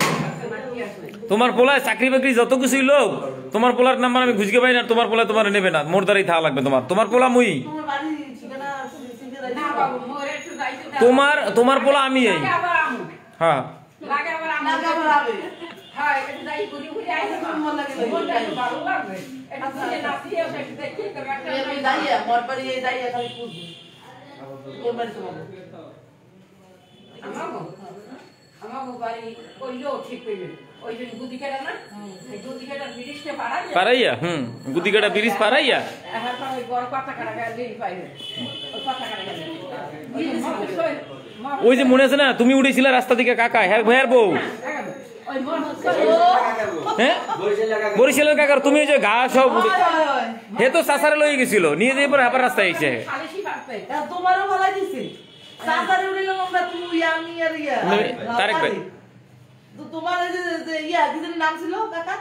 [SPEAKER 8] আছে।
[SPEAKER 2] তোমার পোলায় চাকরি বাকরি যত কিছুই লোক, তোমার পোলার নাম্বার আমি খুঁজতে পাই না, তোমার পোলা তোমার নেবে না, মোর দ্বারাই থাকা লাগবে তোমার পোলা মুই।
[SPEAKER 1] তোমার বাড়ি ঠিকানা শিখে রাখি।
[SPEAKER 8] না বাবু মোর একটু যাইতে দাও।
[SPEAKER 2] তোমার পোলা আমি এই
[SPEAKER 8] লাগে আবার আমু
[SPEAKER 2] হ্যাঁ
[SPEAKER 8] লাগে আবার আমু
[SPEAKER 1] না যাবে হবে।
[SPEAKER 8] হ্যাঁ একটু যাই ঘুরি ঘুরি আইলে
[SPEAKER 1] মন লাগে না।
[SPEAKER 8] মনটা একটু ভালো লাগবে একটু ঘুরে নাচিয়ে একটু দেখি তো একটা
[SPEAKER 1] এই দাইয়া মোর বাড়ি এই দাইয়া খালি পুজো। ওর বাড়ি তোমার।
[SPEAKER 8] আমাগো বাড়ি কইলেও ঠিক পেবে ওই যে গুদি কেটে না এই গুদি কেটে ব্রিজটা পাড়াই
[SPEAKER 2] পারাইয়া গুদিগাড়া ব্রিজ পারাইয়া
[SPEAKER 8] হ্যাঁ তো ওই বড় পাতা কাটা গেলে পাইবে ওই পাতা কাটা গেলে
[SPEAKER 2] ওই যে মনে আছে না তুমি উঠেছিলে রাস্তা থেকে কাকা হ্যাঁ ভাইয়ার বউ
[SPEAKER 8] ওই মন
[SPEAKER 2] হ্যাঁ বরিশালের কাকার তুমি ওই যে ঘা সব হে তো চাচারে লয়ে গেছিল নিয়ে যেয়ে পরে আবার রাস্তায় এসে
[SPEAKER 8] খালিশি পাতে
[SPEAKER 1] তোমারও ভালো দিছে। সাসারে উড়ে গেলাম আমরা, তুমি আমি আর ইয়া
[SPEAKER 2] তারেক ভাই।
[SPEAKER 1] তো তোমার এই যে ইয়া কিদের নাম ছিল কাকা?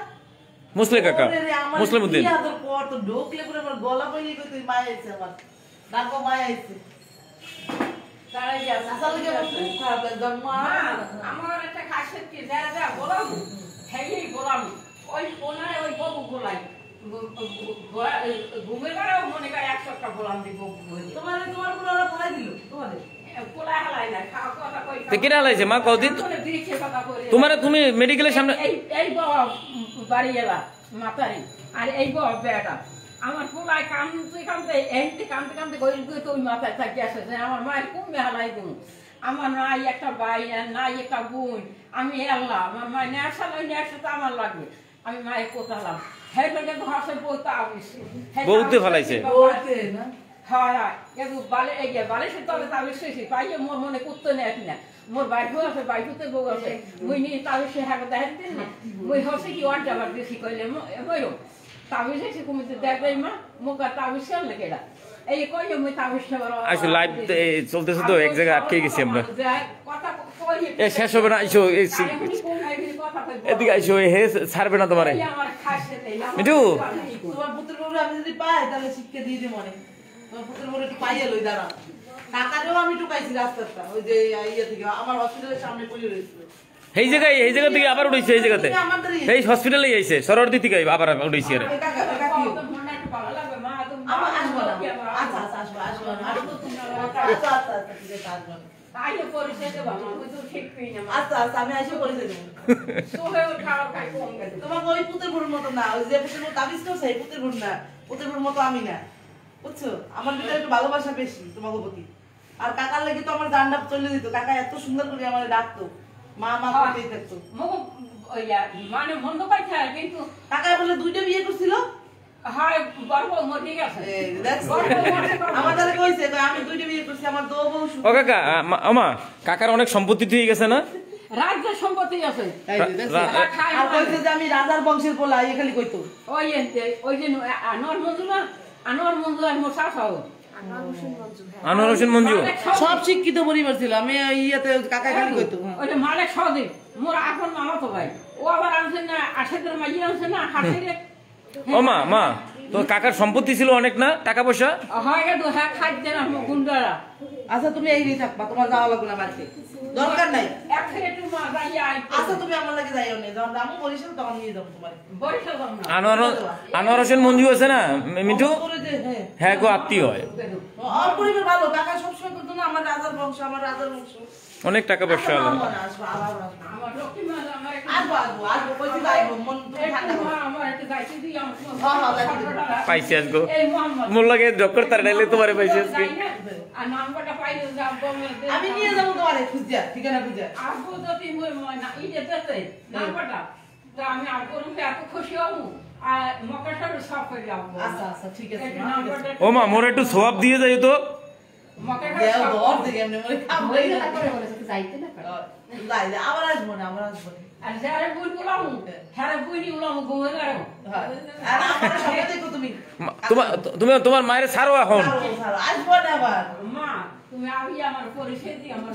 [SPEAKER 2] মুসলে কাকা মুসলিম উদ্দিন।
[SPEAKER 1] ইয়া তোর পর তো ঢোকলে পরে আমার গলা পাইলে কই তুই মায়া আইছে আমার। ডাকো মায়া আইছে।
[SPEAKER 8] তারাই যা
[SPEAKER 1] সাসালে কে খুব খারাপ লাগে মা।
[SPEAKER 8] আমার একটা খাসিয়ত কি যারা যা বলাম হেই বলাম ওই কোনায় ওই বউ গোলাই ঘুমে বেড়াও মনে করে 100টা বলাম দিব
[SPEAKER 1] তোমার পুরো ওরা ফলাই দিল তোমারে।
[SPEAKER 8] কোলা হালাই না খাওয়া কথা কই
[SPEAKER 2] তো কেটে হালাইছে মা কদিন
[SPEAKER 8] দিচ্ছে কথা কই
[SPEAKER 2] তুমি মেডিকেলের সামনে
[SPEAKER 8] এই বাবা বাড়ি এলা মাতারি আর এই বাবা বেটা আমার পোলায় কামতে কামতে গইল গই তো ওই মাথায় থাকি আসে আমার মায়ের কমে হালাই দিন আমার নাই একটা ভাই নাই একটা বোন আমি আল্লাহ আমার মায়ের নেশা তো আমার লাগবে আমি মায়ের কোথালাম হ্যাঁ ঘাসে বলতে আবিস
[SPEAKER 2] বউতে ফেলাইছে
[SPEAKER 1] বলতে না
[SPEAKER 8] হ্যাঁ কিন্তু বালিশের তলে তাবিজ শুয়েছি পাইয়ে মোর মনে করতে নেই না মোর বাইকও আছে বাইকুতে বউ আছে মুই নিয়ে তাবিজ হ্যাঁ দেখেন দিন না মুই হচ্ছে কি ওয়ান টাবার বেশি কইলে বইও তাবিজ এসে কমিতে দেখবে মা মুখা তাবিজ কেন লেগে এটা এই কইলে মুই তাবিজ
[SPEAKER 2] আসলে লাইভ চলতেছে তো এক জায়গায় আটকে গেছি আমরা
[SPEAKER 8] কথা কই
[SPEAKER 2] এ শেষ হবে না আইসো এদিকে আইসো হে ছাড়বে না তোমারে
[SPEAKER 8] আমার খাসে দেই
[SPEAKER 2] মিঠু
[SPEAKER 1] তোমার পুত্র বউ আমি যদি পাই তাহলে শিক্ষা দিয়ে দিই মনে। তোমার পুত্র বউ একটু পাইয়া লই দাঁড়া। টাকাটাও আমি টুকাইছি রাস্তাটা ওই যে ইয়া থেকে আমার হসপিটালের সামনে পড়ে রয়েছে।
[SPEAKER 2] এই জায়গা থেকে আবার উঠেছে এই জায়গাতে এই হসপিটালে আইছে সরোয়ারদি থেকে আবার উঠেছি আরে
[SPEAKER 1] কাকা কাকা কি
[SPEAKER 8] মনটা একটু ভালো লাগবে মা তুমি
[SPEAKER 1] আমার আসবো না। আচ্ছা আসবো আসবো তুমি আচ্ছা ঠিক আছে আসবো।
[SPEAKER 8] আইয়ে পরিচয় দেব মা তুই তো ঠিক পেই না
[SPEAKER 1] আচ্ছা আমি এসে পরিচয় দেবো।
[SPEAKER 8] সোহে খাওয়া খাই কম গেল
[SPEAKER 1] তোমাকে ওই পুতের বোর মতো না, ওই যে পুতের বোর তাবিজ করছে এই পুতের বোর না, পুতের বোর মতো আমি না, বুঝছো? আমার ভিতরে একটু ভালোবাসা বেশি তোমাকে প্রতি। আর কাকার লেগে তো আমার জানটা চলে দিত, কাকা এত সুন্দর করে আমার ডাকতো, মা মা করতেই থাকতো।
[SPEAKER 8] মানে মন্দ পাইছে কিন্তু
[SPEAKER 1] কাকা বলে 2টা বিয়ে করছিল।
[SPEAKER 8] হয় গর্ব মরে গেছে
[SPEAKER 1] আমাদের কইছে আমি 2টা বিয়ে করছি, আমার দো বউ।
[SPEAKER 2] ও কাকা আমা কাকার অনেক সম্পত্তি হয়ে গেছে না?
[SPEAKER 8] রাজ্যের সম্পত্তি আছে
[SPEAKER 1] আর কইছে যে আমি রাজার বংশের পোলা, এই খালি কইতো।
[SPEAKER 8] ওই যে আনোয়ার মঞ্জু না, আনোয়ার মঞ্জু আর মোর শাশু
[SPEAKER 2] আনোয়ার হোসেন মঞ্জু
[SPEAKER 1] সব শিক্ষিত পরিবার ছিল। আমি ইয়াতে কাকা খালি কইতো
[SPEAKER 8] ওই যে মালিক সদীপ মোর এখন মামা তো ভাই ও আবার আনছে না আশেদের মাঝি আনছে না হাসিরে
[SPEAKER 2] ও মা তোমার কাকার সম্পত্তি ছিল অনেক না, টাকা পয়সা?
[SPEAKER 8] হয় গেল হ্যাঁ খাইতে না গুন্ডারা
[SPEAKER 1] আচ্ছা তুমি এই নিয়ে থাকবা, তোমার যাওয়া লাগবে না বাড়িতে, দরকার নাই।
[SPEAKER 8] এক থেকে একটু মা যাইয়া
[SPEAKER 1] আচ্ছা তুমি আমার লাগে যাইও না, যখন যাবো বরিশাল তখন নিয়ে যাবো তোমার।
[SPEAKER 8] বরিশাল যাব না
[SPEAKER 2] আনোয়ার হোসেন মঞ্জু আছে না মিঠু,
[SPEAKER 1] করে যে, হ্যাঁ
[SPEAKER 2] হ্যাঁ গো আত্মীয় হয়,
[SPEAKER 1] আমার পরিবার ভালো, কাকা সবসময় করতো না আমার রাজার বংশ, আমার রাজার বংশ।
[SPEAKER 2] অনেক টাকা পয়সা হলো।
[SPEAKER 1] আসবো আবার আসবো,
[SPEAKER 8] আমার লক্ষ্মী মা আমার
[SPEAKER 1] আসবো আসবো আসবো, কই দিবা আসবো, মন তুমি ঠান্ডা করো।
[SPEAKER 8] আমার একটা যাইতে দিই আমার
[SPEAKER 1] হ্যাঁ, হ্যাঁ, যাইতে দিই।
[SPEAKER 2] পাইছি আজগো,
[SPEAKER 8] এই মোহাম্মদ
[SPEAKER 2] মোর লাগে ডক্টর তার ডাইলে তোমারে পাইছি আজকে।
[SPEAKER 8] আর নাম্বারটা পাইলে যাবো
[SPEAKER 1] আমি নিয়ে যাবো তোমারে খুঁজিয়া, ঠিকানা খুঁজিয়া।
[SPEAKER 8] আসবো যদি না ইয়ে যেতে নাম্বারটা তো আমি আর করুন এত খুশি হবো আর মকাটার সব করে যাবো
[SPEAKER 1] আচ্ছা আচ্ছা ঠিক আছে,
[SPEAKER 8] এই
[SPEAKER 1] মা, ঠিক আছে।
[SPEAKER 8] নাম্বারটা
[SPEAKER 2] ও মা মোর একটু সোয়াব দিয়ে যাই তো।
[SPEAKER 8] মকাটার
[SPEAKER 1] দেও
[SPEAKER 8] সব
[SPEAKER 1] দর দিকে এমনি মরে খাবো।
[SPEAKER 4] বইলে তারপরে বলেছে তো যাইতে না পারে।
[SPEAKER 1] যাই যাই, আবার আসবো না, আবার আসবো না।
[SPEAKER 8] আর যারা বই বলাম হ্যাঁ বই নি বলাম ঘুমে গেল
[SPEAKER 1] হ্যাঁ, আর আমার সঙ্গে দেখো তুমি।
[SPEAKER 2] তোমার মায়ের ছাড়ো এখন।
[SPEAKER 1] ছাড়ো, ছাড়ো, আসবো না আবার।
[SPEAKER 8] মা তুমি আমি আমার পরিচয় দিই আমার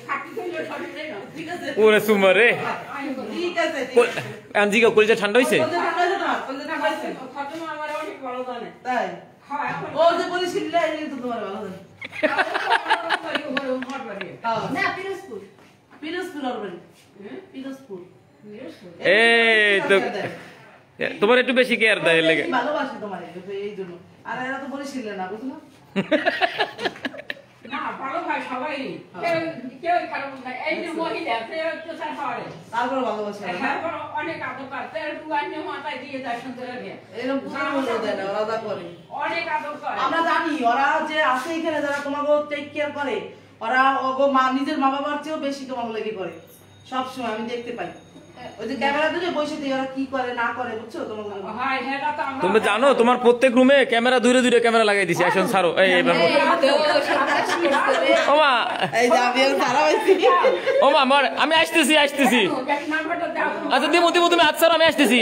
[SPEAKER 8] খাটি কইলে সরিয়ে না
[SPEAKER 1] ঠিক আছে
[SPEAKER 2] ওরে সুমা রে,
[SPEAKER 8] আমি করি
[SPEAKER 1] ঠিক আছে ঠিক আছে।
[SPEAKER 2] আনজিগা কলিজা ঠান্ডা হইছে?
[SPEAKER 1] কলজা ঠান্ডা হয়েছে তোমার? কলজা ঠান্ডা হয়েছে?
[SPEAKER 8] খাতুমা আমার অনেক ভালো জানে
[SPEAKER 1] তাই?
[SPEAKER 8] হ্যাঁ এখন
[SPEAKER 1] ও যে বলেছিল না, এই তো তোমার ভালো জানে। হ্যাঁ,
[SPEAKER 4] না পিরোজপুর।
[SPEAKER 1] পিরোজপুর ওর বাড়ি। পিরোজপুর।
[SPEAKER 2] এই তো তোমার একটু বেশি কেয়ার দেয় এর লাগে।
[SPEAKER 1] ভালোবাসে তোমারে, এই জন্য। আর এরা তো বলেছিল না, বুঝলো?
[SPEAKER 8] না ভালো ভাই সবাই কেউ কেউ খারাপ না এই যে মহিলা কেউ তো স্যার হয়
[SPEAKER 1] তারপর ভালোবাসে ওরা।
[SPEAKER 8] হ্যাঁ অনেক আদর করে তেল দুয়ান্য মাথায় দিয়ে যায় সুন্দর লাগে
[SPEAKER 1] এরকম পুজো দেয় না, ওরা যা করে।
[SPEAKER 8] অনেক আদর করে
[SPEAKER 1] আমরা জানি ওরা যে আছে এখানে যারা তোমাকে টেক কেয়ার করে, ওরা ওগো মা নিজের মা বাবার চেয়েও বেশি তোমাকে লেগে করে সবসময়, আমি দেখতে পাই। ওই যে ক্যামেরা ধরে বসে দিয়ে ওরা কি করে না করে, বুঝছো তোমাকে?
[SPEAKER 8] হয় হেটা তো আমরা
[SPEAKER 2] তুমি জানো তোমার প্রত্যেক রুমে ক্যামেরা দূরে দূরে ক্যামেরা লাগাই দিছে, এখন ছাড়ো এই এবার বলো। ও মা,
[SPEAKER 1] এই যে আমি এখন সারা হয়েছি।
[SPEAKER 2] ও মা আমি আসতেছি।
[SPEAKER 8] নাম্বারটা দাও
[SPEAKER 2] আচ্ছা দিমু তুমি আচ্ছা আমি আসতেছি।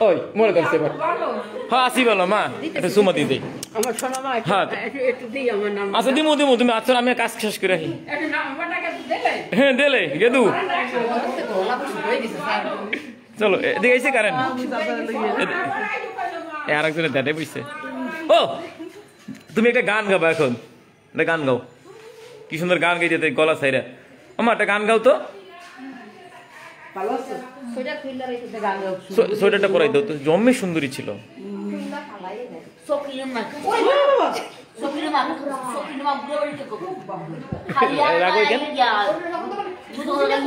[SPEAKER 2] ওই মনে করছে এবার,
[SPEAKER 8] বলো
[SPEAKER 2] হ্যাঁ আসি বলো মা, একটু সুমা দিয়ে দিই।
[SPEAKER 8] আমার শোনা মা
[SPEAKER 2] হ্যাঁ।
[SPEAKER 8] একটু দিই আমার নাম্বার
[SPEAKER 2] আচ্ছা দিমু তুমি আচ্ছা আমি কাজ শেষ করে রাখি।
[SPEAKER 8] একটু নাম্বারটাকে দেবে
[SPEAKER 2] হ্যাঁ দিলে গেদু চলো এদিকে এসে কারেন আর একজনের দাঁড়িয়ে বসছে। ও তুমি একটা গান গাবো এখন, একটা গান গাও, কি সুন্দর গান গাইতে গলা ছাইরা। আমার একটা গান গাও তো,
[SPEAKER 1] ভালো আছো?
[SPEAKER 4] সোজা খুললা রেখে
[SPEAKER 1] গান গাও।
[SPEAKER 2] সোয়েটারটা পরাই দাও তো, জম্মে সুন্দরী ছিল।
[SPEAKER 4] খুললা ফালাই দেয়।
[SPEAKER 3] সকিলের মা
[SPEAKER 1] ওই বাবা!
[SPEAKER 3] সকিলের মা বুড়ো বাড়িতে করবো
[SPEAKER 2] রাখো কেন?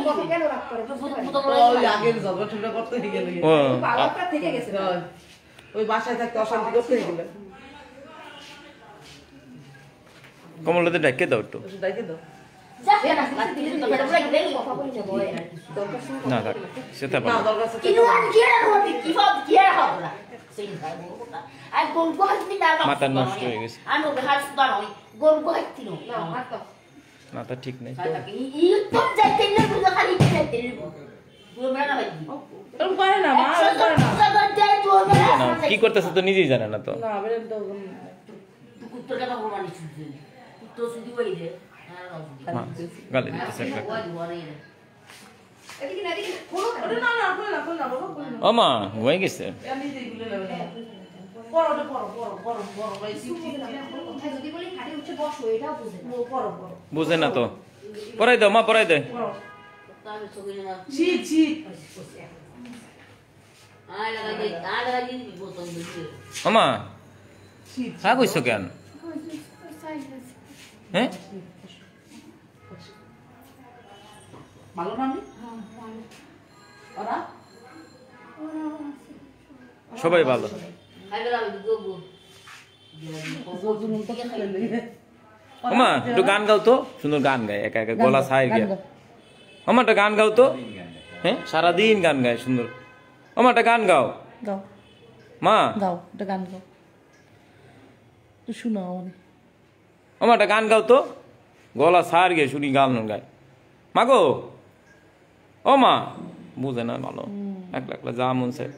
[SPEAKER 4] কখন কেন রাগ করে?
[SPEAKER 1] ওই আগের ঝগড়া করতে গেলে
[SPEAKER 2] ও
[SPEAKER 4] পাওয়ারটা থেকে গেছে।
[SPEAKER 1] ওই বাসায় থাকতে অশান্তি করতে গেলে
[SPEAKER 2] কমলাতে ডাকে দাও একটু।
[SPEAKER 1] দেখে দাও।
[SPEAKER 4] কথা বলি না বয়। দরকার শুনে
[SPEAKER 2] না থাক সেটা
[SPEAKER 1] না
[SPEAKER 2] ভালো।
[SPEAKER 1] দরকার আছে।
[SPEAKER 2] মাথা নষ্ট হয়ে গেছে,
[SPEAKER 4] না হাত দাও।
[SPEAKER 2] মাথা ঠিক নেই।
[SPEAKER 1] এরকম করে না মা, এরকম করে না।
[SPEAKER 2] না, কি করতেছে তো নিজেই জানে না তো।
[SPEAKER 1] না বেরেন তো
[SPEAKER 2] মা, গালি দিতেছে একটা।
[SPEAKER 4] এদিকে না এদিকে খোলো না।
[SPEAKER 1] ওটা না না করে না করে না বাবা করে না।
[SPEAKER 2] ও মা হয়ে গেছে।
[SPEAKER 1] আমি নিজেই গুলে নেব না। পড়ো ওটা পড়ো ভাই ঠিক ঠিক না।
[SPEAKER 4] কোথায় যদি বলি খাটে উঠে বসো এটাও বুঝে না।
[SPEAKER 1] পড়ো
[SPEAKER 2] বুঝে না তো, পড়াই দাও মা, পড়াই দে।
[SPEAKER 1] পড়ো। শীত শীত।
[SPEAKER 2] ও মা
[SPEAKER 1] শীত।
[SPEAKER 2] হ্যাঁ কইছো কেন? হ্যাঁ
[SPEAKER 1] ভালো না আমি? ওরা?
[SPEAKER 2] সবাই ভালো। ও মা একটু গান গাও তো, সুন্দর গান গায়, একা একা গলা ছাই গিয়া। ও মা একটা গান গাও তো, হ্যাঁ সারাদিন গান গায় সুন্দর। ও মা একটা গান গাও
[SPEAKER 1] গাও
[SPEAKER 2] মা।
[SPEAKER 1] গাও একটা গান গাও। তো শুনো আমাদের।
[SPEAKER 2] ও মা একটা গান গাও তো, গলা ছাড় গিয়ে শুনি গান গায়। মা গো, ও মা বুঝে না ভালো, একলা একলা যা মন চায়।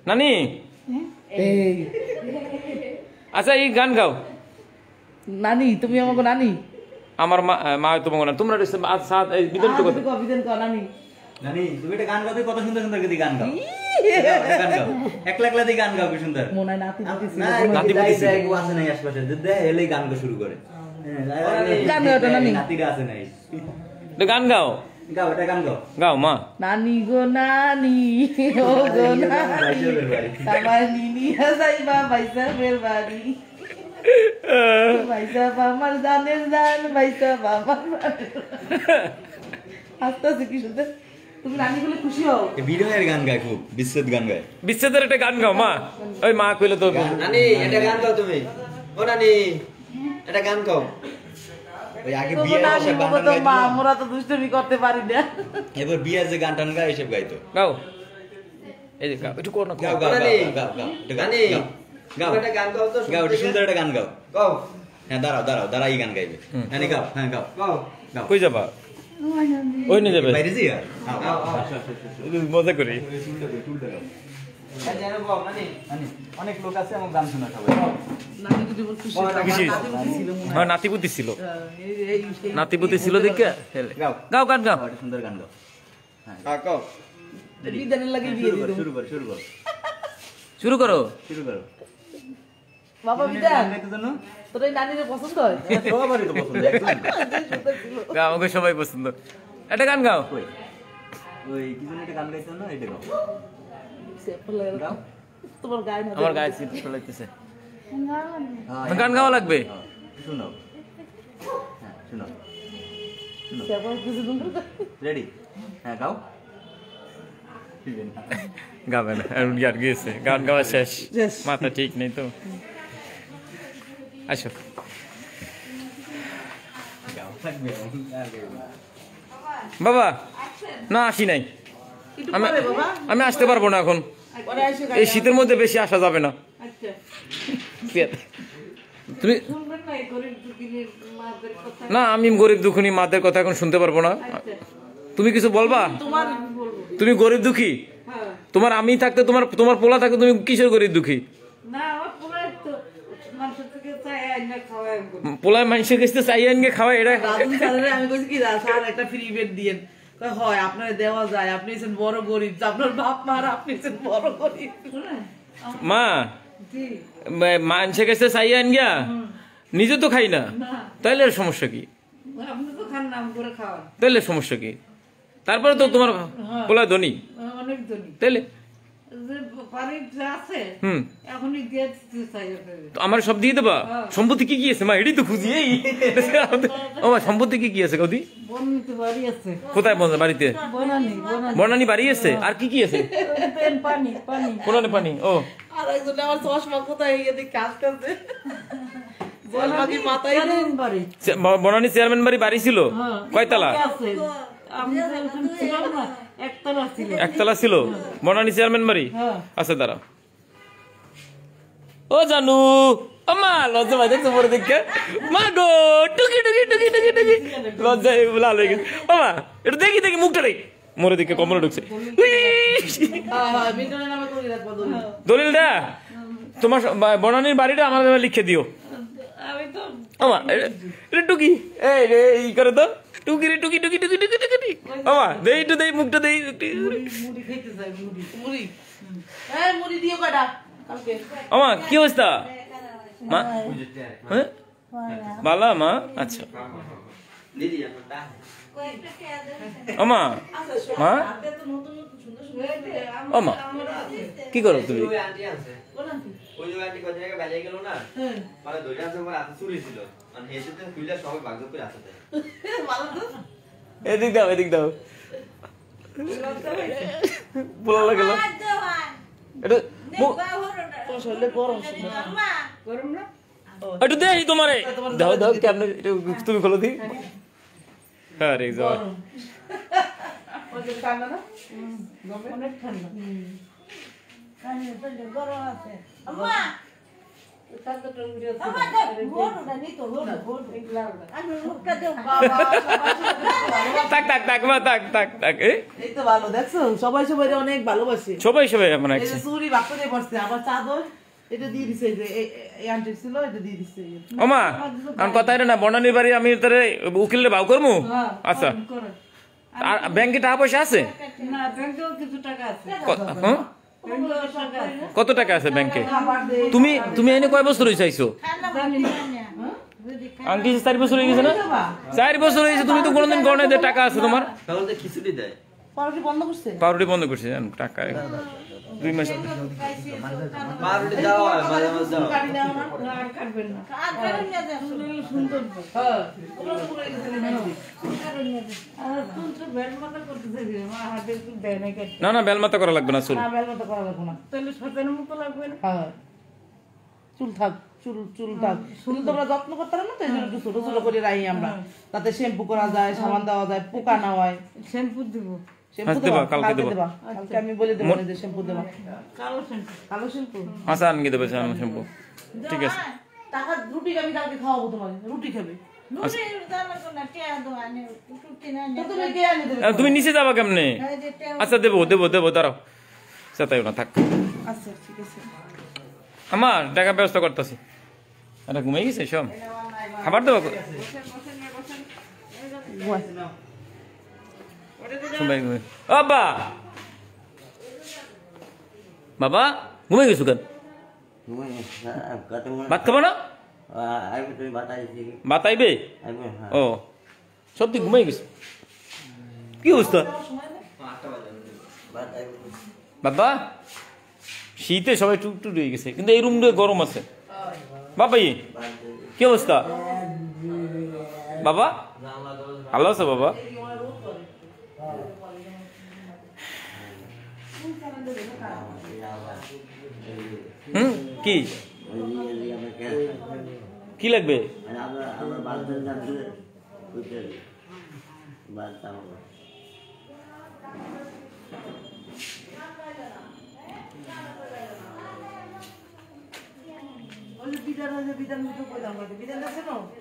[SPEAKER 2] নানি
[SPEAKER 1] এই
[SPEAKER 2] আচ্ছা এই গান গাও।
[SPEAKER 1] নানি, তুমি আমাকে নানি।
[SPEAKER 2] আমার মা তোমাকে না, তোমরা বিতরণ করতে
[SPEAKER 1] বিদেন কো নানি।
[SPEAKER 9] নানি তুমি একটা গান গাও তো, কত সুন্দর সুন্দর করে গান গাও। একটা গান গাও, একলা একলা দিয়ে গান গাও, কি সুন্দর।
[SPEAKER 1] মনে হয় নাতি পুতি ছিল।
[SPEAKER 9] না, নাতি আছে নাই আশপাশে, দে এলেই গান গাওয়া শুরু করে।
[SPEAKER 1] গান গাও তো নানি।
[SPEAKER 9] নাতিরা আছে নাই,
[SPEAKER 2] এটা গান গাও,
[SPEAKER 9] গাও এটা গান গাও।
[SPEAKER 2] গাও মা।
[SPEAKER 1] নানি গো নানি ও গো নানি আমার নিনি যাইবা ভাইসাবের বাড়ি, ভাইসাব আমার জানের জান, ভাইসাব আমার আস্তে আস্তে কি শুনতে তুমি নানি বলে খুশি হও।
[SPEAKER 9] বিরহের গান গায় খুব, বিচ্ছেদ গান গায়।
[SPEAKER 2] বিচ্ছেদের একটা গান গাও মা। ওই মা কইলে তো
[SPEAKER 7] নানি এটা গান গাও তুমি। ও নানি এটা গান গাও। ওই আগে
[SPEAKER 1] তবু
[SPEAKER 7] বিয়ে
[SPEAKER 1] নানি
[SPEAKER 7] আসে
[SPEAKER 1] বাবা তো মা, আমরা তো দুষ্টুমি করতে পারি না।
[SPEAKER 9] এবার বিয়ের যে গান টান গায় এসব গাইতো।
[SPEAKER 2] গাও, এই যে গাও, একটু কর না,
[SPEAKER 9] গাও গাও গাও গাও এটা গান গাও,
[SPEAKER 7] এটা গান গাও তো।
[SPEAKER 9] গাও এটা সুন্দর একটা গান গাও।
[SPEAKER 7] গাও
[SPEAKER 9] হ্যাঁ দাঁড়াও দাঁড়াও দাঁড়াও, এই গান গাইবে। হ্যাঁ গাও, হ্যাঁ গাও
[SPEAKER 7] গাও।
[SPEAKER 9] গাও।
[SPEAKER 2] কই যাবা? ওই নিয়ে যাবে,
[SPEAKER 9] বাইরে যাই আর গাও
[SPEAKER 2] মজা করি।
[SPEAKER 7] এই জানো গাও নানি।
[SPEAKER 9] নানি অনেক লোক আছে আমার গান শোনা সবাই।
[SPEAKER 1] নানি তো জীবন খুশি হতো, আমার
[SPEAKER 2] খুশি।
[SPEAKER 1] নাতি পুতি ছিল মনে হয়।
[SPEAKER 2] হ্যাঁ নাতিপুতি ছিল,
[SPEAKER 1] এই
[SPEAKER 2] নাতিপুতি ছিল দেখে।
[SPEAKER 9] গাও
[SPEAKER 2] গাও গান গাও।
[SPEAKER 9] গাও এটা সুন্দর গান গাও।
[SPEAKER 7] হ্যাঁ গাও।
[SPEAKER 1] বিদানের লাগে বিয়ে
[SPEAKER 9] শুরু
[SPEAKER 1] দিত।
[SPEAKER 9] করো শুরু করো শুরু করো
[SPEAKER 2] শুরু করো।
[SPEAKER 9] শুরু করো।
[SPEAKER 1] বাবা বিদান
[SPEAKER 9] গান গাইতে জানো?
[SPEAKER 1] তোর এই নানির পছন্দ হয়?
[SPEAKER 9] সবারই তো পছন্দ একদম।
[SPEAKER 2] গাও, আমাকে সবাই পছন্দ। একটা গান গাও।
[SPEAKER 9] কই ওই কি যেন একটা গান গাইতে না, এটা গাও। গাও।
[SPEAKER 1] তোমার গায়ে না
[SPEAKER 2] আমার গায়ে সিট লাগতেছে,
[SPEAKER 9] হ্যাঁ,
[SPEAKER 2] গান গাওয়া লাগবে।
[SPEAKER 9] শোনাও। হ্যাঁ শোনাও। রেডি? হ্যাঁ গাও।
[SPEAKER 2] গাবে না, আর ইয়ার গিয়েছে, গান গাওয়া শেষ,
[SPEAKER 1] শেষ।
[SPEAKER 2] মাথা ঠিক নেই তো। আসো।
[SPEAKER 9] গাও লাগবে।
[SPEAKER 2] বাবা না, আসি নাই।
[SPEAKER 1] একটু
[SPEAKER 2] আমি
[SPEAKER 1] পরে বাবা।
[SPEAKER 2] আমি আসতে পারবো না এখন,
[SPEAKER 1] পরে এসে
[SPEAKER 2] এই শীতের মধ্যে বেশি আসা যাবে না।
[SPEAKER 1] আচ্ছা।
[SPEAKER 2] তুমি
[SPEAKER 1] শুনবেন না এই গরিব দুঃখীদের মাদের কথা?
[SPEAKER 2] না, আমি গরিব দুঃখী মাদের কথা এখন শুনতে পারবো না।
[SPEAKER 1] আচ্ছা।
[SPEAKER 2] তুমি কিছু বলবা?
[SPEAKER 1] তোমার বলবো।
[SPEAKER 2] তুমি গরিব দুঃখী,
[SPEAKER 1] হ্যাঁ।
[SPEAKER 2] তোমার আমি থাকতে, তোমার পোলা থাকতে তুমি কিসের গরিব দুঃখী?
[SPEAKER 1] না আমার পুরো তো মানুষের থেকে চাই আইনা খাওয়াই আমি।
[SPEAKER 2] পোলায় মানুষের কাছে চাই আনগে খাওয়া, এটা
[SPEAKER 1] রাজু স্যারের আমি বলছি কি স্যার একটা ফ্রি বেড দিয়েন। কয় হয় আপনার দেওয়া যায়, আপনি হচ্ছেন বড় গরিব, আপনার বাপ মার আপনি হচ্ছেন বড় গরিব।
[SPEAKER 2] মা
[SPEAKER 1] জি
[SPEAKER 2] মানুষের কাছে চাই আনগা, নিজে তো খাই না, তাইলে আর সমস্যা কি?
[SPEAKER 1] আপনি তো খান নাম করে খাওয়ান,
[SPEAKER 2] তাইলে সমস্যা কি? তারপরে তো তোমার পোলা ধনী,
[SPEAKER 1] অনেক ধনী।
[SPEAKER 2] তাইলে
[SPEAKER 1] যে বাড়ির যা আছে
[SPEAKER 2] হুম,
[SPEAKER 1] এখনই দিয়ে দিতে চাই আপনাদের।
[SPEAKER 2] তো আমার সব দিয়ে দেবা? সম্পত্তি কি কি আছে মা, এটাই তো খুঁজি। এই ও মা, সম্পত্তি কি কি আছে কদি?
[SPEAKER 1] বনিতে বাড়ি আছে,
[SPEAKER 2] কোথায় বাড়িতে?
[SPEAKER 1] বনানি বনানি
[SPEAKER 2] বনানি বাড়ি আছে, আর কি কি আছে?
[SPEAKER 1] পেন পানি পানি
[SPEAKER 2] কোনানে পানি। ও
[SPEAKER 1] আর একজন আমার চশমা কোথায় এদিকে কাজ করছে, চশমা কি মাথায় বাড়ি
[SPEAKER 2] বনানি চেয়ারম্যান বাড়ি ছিল? কয়তলা?
[SPEAKER 1] আছে আমি যখন ছিলাম না একতলা ছিল।
[SPEAKER 2] একতলা ছিল বনানি চেয়ারম্যান বাড়ি?
[SPEAKER 1] হ্যাঁ।
[SPEAKER 2] আচ্ছা দাঁড়াও। ও জানু, আমা লজ্জা ভাই দেখছো পরে দেখে, মা গো টুকি টুকি টুকি টুকি টুকি, লজ্জায় লাল হয়ে গেছে। ও মা এটা দেখি দেখি মুখটা রে, মোরে দিকে কমলে ঢুকছে।
[SPEAKER 1] হ্যাঁ হ্যাঁ মিটনের নামে করি রাখবো দলিল।
[SPEAKER 2] দলিলটা তোমার বনানির বাড়িটা আমার নামে লিখে দিও।
[SPEAKER 1] আমি তো
[SPEAKER 2] আমা এটা টুকি, এই রে এই করে তো টুকি রে, টুকি টুকি টুকি টুকি টুকি। আমা দেই একটু দেই, মুখটা দেই।
[SPEAKER 1] মুড়ি খেতে চাই, মুড়ি এই মুড়ি দিও কয়টা কালকে।
[SPEAKER 2] আমা কি অবস্থা মা? হ্যাঁ ভালো মা? আচ্ছা
[SPEAKER 7] দিদি আপনারটা
[SPEAKER 2] আমা মা,
[SPEAKER 1] হাতে তো নতুন নতুন সুন্দর সুন্দর
[SPEAKER 2] আমা কি করো তুমি?
[SPEAKER 7] ওই আন্টি আছে। ওই যে আন্টি কোন জায়গায় বেরিয়ে গেল না, মানে দুইটা আছে, আমার হাতে চুরি ছিল, মানে হেসেতে খুইলা সবাই ভাগযোগ করে আসতে।
[SPEAKER 1] ভালো তো
[SPEAKER 2] এদিক দাও, এদিক দাও, ভালো লাগলো এটা।
[SPEAKER 1] তোমার শরীরে গরম গরম না
[SPEAKER 2] একটু দেই তোমারে, দাও দাও কেমনে, তুমি খোলো দি। হ্যাঁ রে যাও।
[SPEAKER 1] গরম ওই যে ঠান্ডা না অনেক ঠান্ডা।
[SPEAKER 5] গরম আছে
[SPEAKER 1] আম্মা ঠান্ডা টঙ্গি আছে
[SPEAKER 5] গরমটা নিত আমি মুখটা দেব
[SPEAKER 1] বাবা
[SPEAKER 2] তাক তাক তাক মা, তাক তাক তাক।
[SPEAKER 1] এই তো ভালো দেখছো, সবাই সবাই অনেক ভালোবাসে।
[SPEAKER 2] সবাই সবাই এমন
[SPEAKER 1] এই
[SPEAKER 2] আছে।
[SPEAKER 1] যে চুরি বাক্য দিয়ে পড়ছে, আবার চাদর এটা দিয়ে দিছে, এই যে এই আন্টি ছিল এটা দিয়ে দিছে।
[SPEAKER 2] ওমা আমার কথা এটা না, বনানির বাড়ি আমি তারে উকিলে বাউ করমু। আচ্ছা আর ব্যাংকে টাকা পয়সা আছে?
[SPEAKER 8] না ব্যাংকেও কিছু টাকা আছে,
[SPEAKER 2] হ্যাঁ?
[SPEAKER 8] ব্যাংকেও টাকা আছে।
[SPEAKER 2] কত টাকা আছে ব্যাংকে? তুমি এনে কয় বছর হয়েছে আইছো? আন্টি 4 বছর হয়ে গেছে না? 4 বছর হয়েছে, তুমি তো কোনোদিন গণে যে টাকা আছে তোমার।
[SPEAKER 7] তাহলে তো খিচুড়ি দেয়।
[SPEAKER 1] পাউরুটি বন্ধ করছে।
[SPEAKER 2] পাউরুটি বন্ধ করছে জান, টাকা 2 মাস।
[SPEAKER 7] পাউরুটি দেওয়া হয়, মাঝে মাঝে দেওয়া হয়।
[SPEAKER 1] কাটি দাও না।
[SPEAKER 8] আর কাটবেন না,
[SPEAKER 5] আর কারণ নিয়ে যাস
[SPEAKER 8] সুন্দর।
[SPEAKER 1] হ্যাঁ ওগুলো তো পুরো গেছে না।
[SPEAKER 5] কারণ নিয়ে যাস
[SPEAKER 8] আর তুমি তো ব্যান্ড মাথা করতেছে যে মা হাতে একটু দেয় না কেটে,
[SPEAKER 2] না না, বেলমাতা করা লাগবে না, চুল।
[SPEAKER 1] না বেল মতো করা লাগবে না।
[SPEAKER 8] তাহলে সতেনের মতো লাগবে না।
[SPEAKER 1] হ্যাঁ চুল থাক, চুল থাক। চুল তোমরা যত্ন করতে পারো না, তো এই জন্য একটু ছোট ছোট করে রাখি আমরা, তাতে শ্যাম্পু করা যায়, সাবান দেওয়া যায়, পোকা না হয়।
[SPEAKER 8] শ্যাম্পু দিব,
[SPEAKER 1] শ্যাম্পু
[SPEAKER 2] আজ
[SPEAKER 1] দেবা,
[SPEAKER 2] দেবা, কালকে দেবা।
[SPEAKER 1] দেবা। কালকে আমি বলে দেবো যে শ্যাম্পু দেবা।
[SPEAKER 8] কালো শ্যাম্পু।
[SPEAKER 1] কালো শ্যাম্পু
[SPEAKER 2] আচ্ছা আনকে দেবে শ্যাম্পু, ঠিক আছে।
[SPEAKER 1] টাকা রুটি আমি কালকে খাওয়াবো তোমার, রুটি খাবে।
[SPEAKER 5] নুরি জানা কোন টিয়া দোয়ানে টুটি না
[SPEAKER 1] তো তুমি কে আনি দেবে?
[SPEAKER 2] তুমি নিচে যাবা কেমনে? আচ্ছা দেবো দেবো দেবো, দাঁড়াও, সেটাই না থাক।
[SPEAKER 1] আচ্ছা ঠিক আছে।
[SPEAKER 2] আমার টাকা ব্যবস্থা করতেছি। আরে ঘুমিয়ে গেছে সব, খাবার দেবো। বাবা বাবা ঘুমিয়ে গেছো কেন? ভাত খাবো না? ভাত আইবে? ও সত্যি ঘুমিয়ে গেছে, কি অবস্থা বাবা? শীতে সবাই টুকটুক হয়ে গেছে, কিন্তু এই রুমটা গরম আছে। বাবাই কি অবস্থা বাবা? ভালো আছো বাবা? কি কি লাগবে?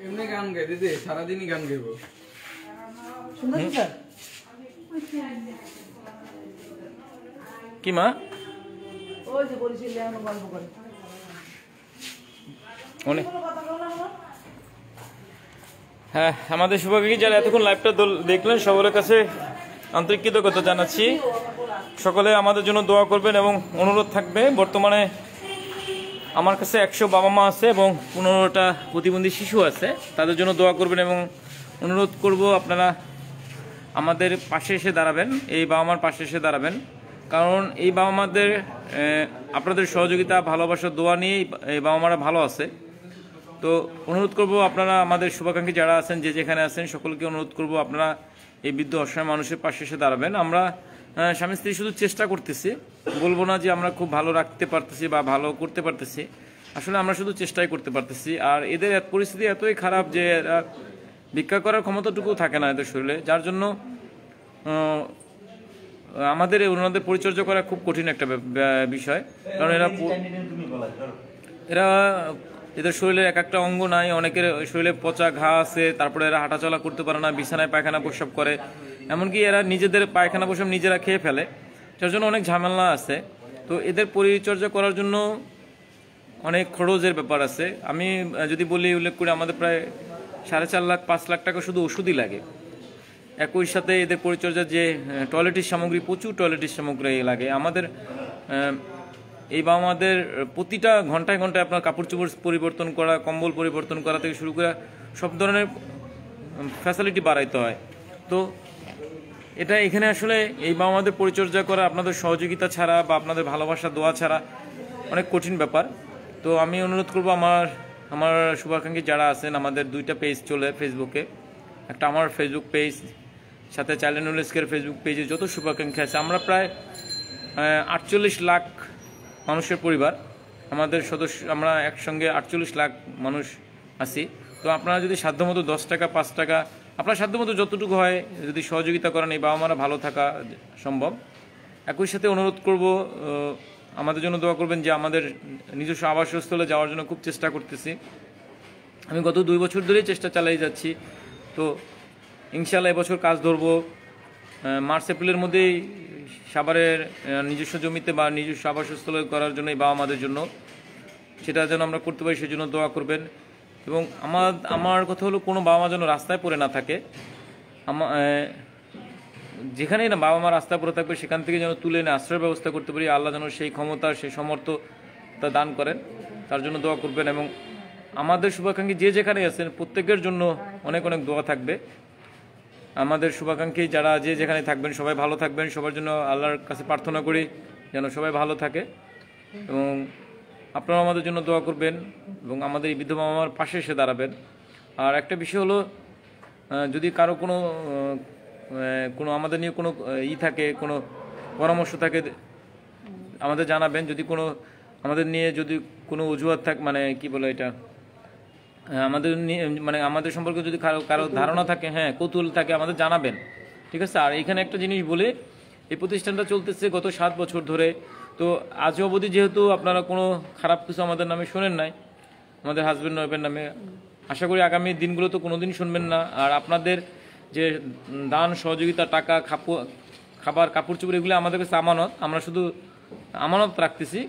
[SPEAKER 6] এমনি গান গাই দিদি, সারাদিনই গান গাইবো।
[SPEAKER 1] সুন্দর স্যার
[SPEAKER 2] কি মা?
[SPEAKER 1] ওই যে বলছিল এখন গল্প করে
[SPEAKER 2] অনেক
[SPEAKER 1] কোনো কথা বলো না আমার?
[SPEAKER 2] হ্যাঁ, আমাদের শুভাকাঙ্ক্ষী যারা এতক্ষণ লাইভটা দেখলেন সকলের কাছে আন্তরিক কৃতজ্ঞতা জানাচ্ছি। সকলে আমাদের জন্য দোয়া করবেন এবং অনুরোধ থাকবে, বর্তমানে আমার কাছে 100 বাবা মা আছে এবং 15টা প্রতিবন্ধী শিশু আছে, তাদের জন্য দোয়া করবেন এবং অনুরোধ করব আপনারা আমাদের পাশে এসে দাঁড়াবেন, এই বাবা মার পাশে এসে দাঁড়াবেন। কারণ এই বাবা মাদের আপনাদের সহযোগিতা, ভালোবাসা, দোয়া নিয়েই এই বাবা মারা ভালো আছে। তো অনুরোধ করব আপনারা আমাদের শুভাকাঙ্ক্ষী যারা আছেন, যে যেখানে আছেন, সকলকে অনুরোধ করব আপনারা এই বৃদ্ধ অসহায় মানুষের পাশে এসে দাঁড়াবেন। আমরা স্বামী স্ত্রী শুধু চেষ্টা করতেছি, বলবো না যে আমরা খুব ভালো রাখতে পারতেছি বা ভালো করতে পারতেছি, আসলে আমরা শুধু চেষ্টাই করতে পারতেছি। আর এদের পরিস্থিতি এতই খারাপ যে এরা ভিক্ষা করার ক্ষমতাটুকু থাকে না এদের শরীরে, যার জন্য আমাদের ওনাদের পরিচর্যা করা খুব কঠিন একটা বিষয়। কারণ এদের শরীরে এক একটা অঙ্গ নাই, অনেকের শরীরে পচা ঘা আছে, তারপরে এরা হাঁটাচলা করতে পারে না, বিছানায় পায়খানা প্রস্রাব করে, এমনকি এরা নিজেদের পায়খানা প্রস্রাব নিজেরা খেয়ে ফেলে, যার জন্য অনেক ঝামেলা আছে। তো এদের পরিচর্যা করার জন্য অনেক খরচের ব্যাপার আছে। আমি যদি বলি, উল্লেখ করি, আমাদের প্রায় 4.5 লাখ 5 লাখ টাকা শুধু ওষুধই লাগে। একই সাথে এদের পরিচর্যার যে টয়লেটের সামগ্রী, প্রচুর টয়লেটের সামগ্রী লাগে আমাদের। এই বাবা মাদের প্রতিটা ঘন্টায় ঘন্টায় আপনার কাপড় চোপড় পরিবর্তন করা, কম্বল পরিবর্তন করা থেকে শুরু করে সব ধরনের ফ্যাসিলিটি বাড়াইতে হয়। তো এটা এখানে আসলে এই বাবা মাদের পরিচর্যা করা আপনাদের সহযোগিতা ছাড়া বা আপনাদের ভালোবাসা, দোয়া ছাড়া অনেক কঠিন ব্যাপার। তো আমি অনুরোধ করব আমার শুভাকাঙ্ক্ষী যারা আছেন, আমাদের 2টা পেজ চলে ফেসবুকে, একটা আমার ফেসবুক পেজ, সাথে চাইল্ড নলেজকের ফেসবুক পেজে যত শুভাকাঙ্ক্ষী আছে, আমরা প্রায় 48 লাখ মানুষের পরিবার, আমাদের সদস্য, আমরা একসঙ্গে 48 লাখ মানুষ আছি। তো আপনারা যদি সাধ্যমতো 10 টাকা 5 টাকা আপনার সাধ্যমতো যতটুকু হয় যদি সহযোগিতা করেন, এই বাবা মারা ভালো থাকা সম্ভব। একই সাথে অনুরোধ করব আমাদের জন্য দোয়া করবেন, যে আমাদের নিজস্ব আবাসস্থলে যাওয়ার জন্য খুব চেষ্টা করতেছি। আমি গত 2 বছর ধরেই চেষ্টা চালিয়ে যাচ্ছি। তো ইনশাআল্লাহ এবছর কাজ ধরবো। মার্চ এপ্রিলের মধ্যেই সাভারের নিজস্ব জমিতে বা নিজস্ব আবাসস্থলে করার জন্য এই বাবা মাদের জন্য, সেটা যেন আমরা করতে পারি, সেজন্য দোয়া করবেন। এবং আমার কথা হলো, কোনো বাবা মা যেন রাস্তায় পড়ে না থাকে। যেখানেই না বাবা মা রাস্তা পড়ে থাকবে সেখান থেকে যেন তুলে এনে আশ্রয়ের ব্যবস্থা করতে পারি। আল্লাহ যেন সেই ক্ষমতা সেই সমর্থতা দান করেন, তার জন্য দোয়া করবেন। এবং আমাদের শুভাকাঙ্ক্ষী যে যেখানে আছেন প্রত্যেকের জন্য অনেক অনেক দোয়া থাকবে। আমাদের শুভাকাঙ্ক্ষী যারা যে যেখানে থাকবেন সবাই ভালো থাকবেন, সবার জন্য আল্লাহর কাছে প্রার্থনা করি যেন সবাই ভালো থাকে। এবং আপনারা আমাদের জন্য দোয়া করবেন এবং আমাদের এই বিধবা মামার পাশে এসে দাঁড়াবেন। আর একটা বিষয় হলো, যদি কারো কোনো আমাদের নিয়ে কোনো থাকে, কোনো পরামর্শ থাকে আমাদের জানাবেন। যদি কোনো আমাদের নিয়ে যদি কোনো অজুহাত থাকে, মানে কি বলে এটা, আমাদের নিয়ে মানে আমাদের সম্পর্কে যদি কারো ধারণা থাকে, হ্যাঁ কৌতূহল থাকে, আমাদের জানাবেন, ঠিক আছে। আর এখানে একটা জিনিস বলে, এই প্রতিষ্ঠানটা চলতেছে গত 7 বছর ধরে। তো আজ অবধি যেহেতু আপনারা কোনো খারাপ কিছু আমাদের নামে শোনেন নাই, আমাদের হাজব্যান্ড ওয়াইফের নামে, আশা করি আগামী দিনগুলো তো কোনোদিন শুনবেন না। আর আপনাদের যে দান সহযোগিতা, টাকা, খাবার, কাপড় চোপড়, এগুলো আমাদের কাছে আমানত, আমরা শুধু আমানত রাখতেছি।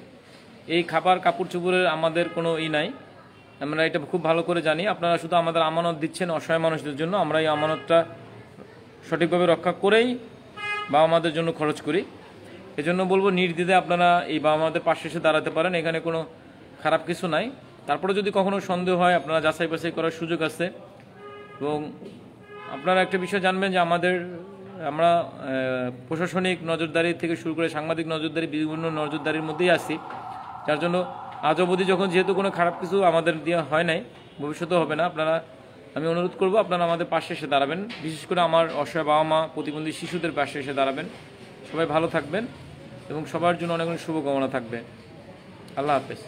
[SPEAKER 2] এই খাবার কাপড় চোপড়ের আমাদের কোনো নাই, আমরা এটা খুব ভালো করে জানি। আপনারা শুধু আমাদের আমানত দিচ্ছেন অসহায় মানুষদের জন্য, আমরা এই আমানতটা সঠিকভাবে রক্ষা করেই বাবা মাদের জন্য খরচ করি। এজন্য বলবো নির্দ্বিধায় আপনারা এই বাবা মাদের পাশে এসে দাঁড়াতে পারেন, এখানে কোনো খারাপ কিছু নাই। তারপরে যদি কখনো সন্দেহ হয় আপনারা যাচাই বাছাই করার সুযোগ আছে। এবং আপনারা একটা বিষয় জানবেন যে আমরা প্রশাসনিক নজরদারি থেকে শুরু করে সাংবাদিক নজরদারি, বিভিন্ন নজরদারির মধ্যেই আছি। যার জন্য আজ অবধি যেহেতু কোনো খারাপ কিছু আমাদের দেওয়া হয় নাই, ভবিষ্যতেও হবে না। আমি অনুরোধ করব আপনারা আমাদের পাশে এসে দাঁড়াবেন, বিশেষ করে আমার অসহায় বাবা মা, প্রতিবন্ধী শিশুদের পাশে এসে দাঁড়াবেন। সবাই ভালো থাকবেন এবং সবার জন্য অনেক অনেক শুভকামনা থাকবে। আল্লাহ হাফেজ।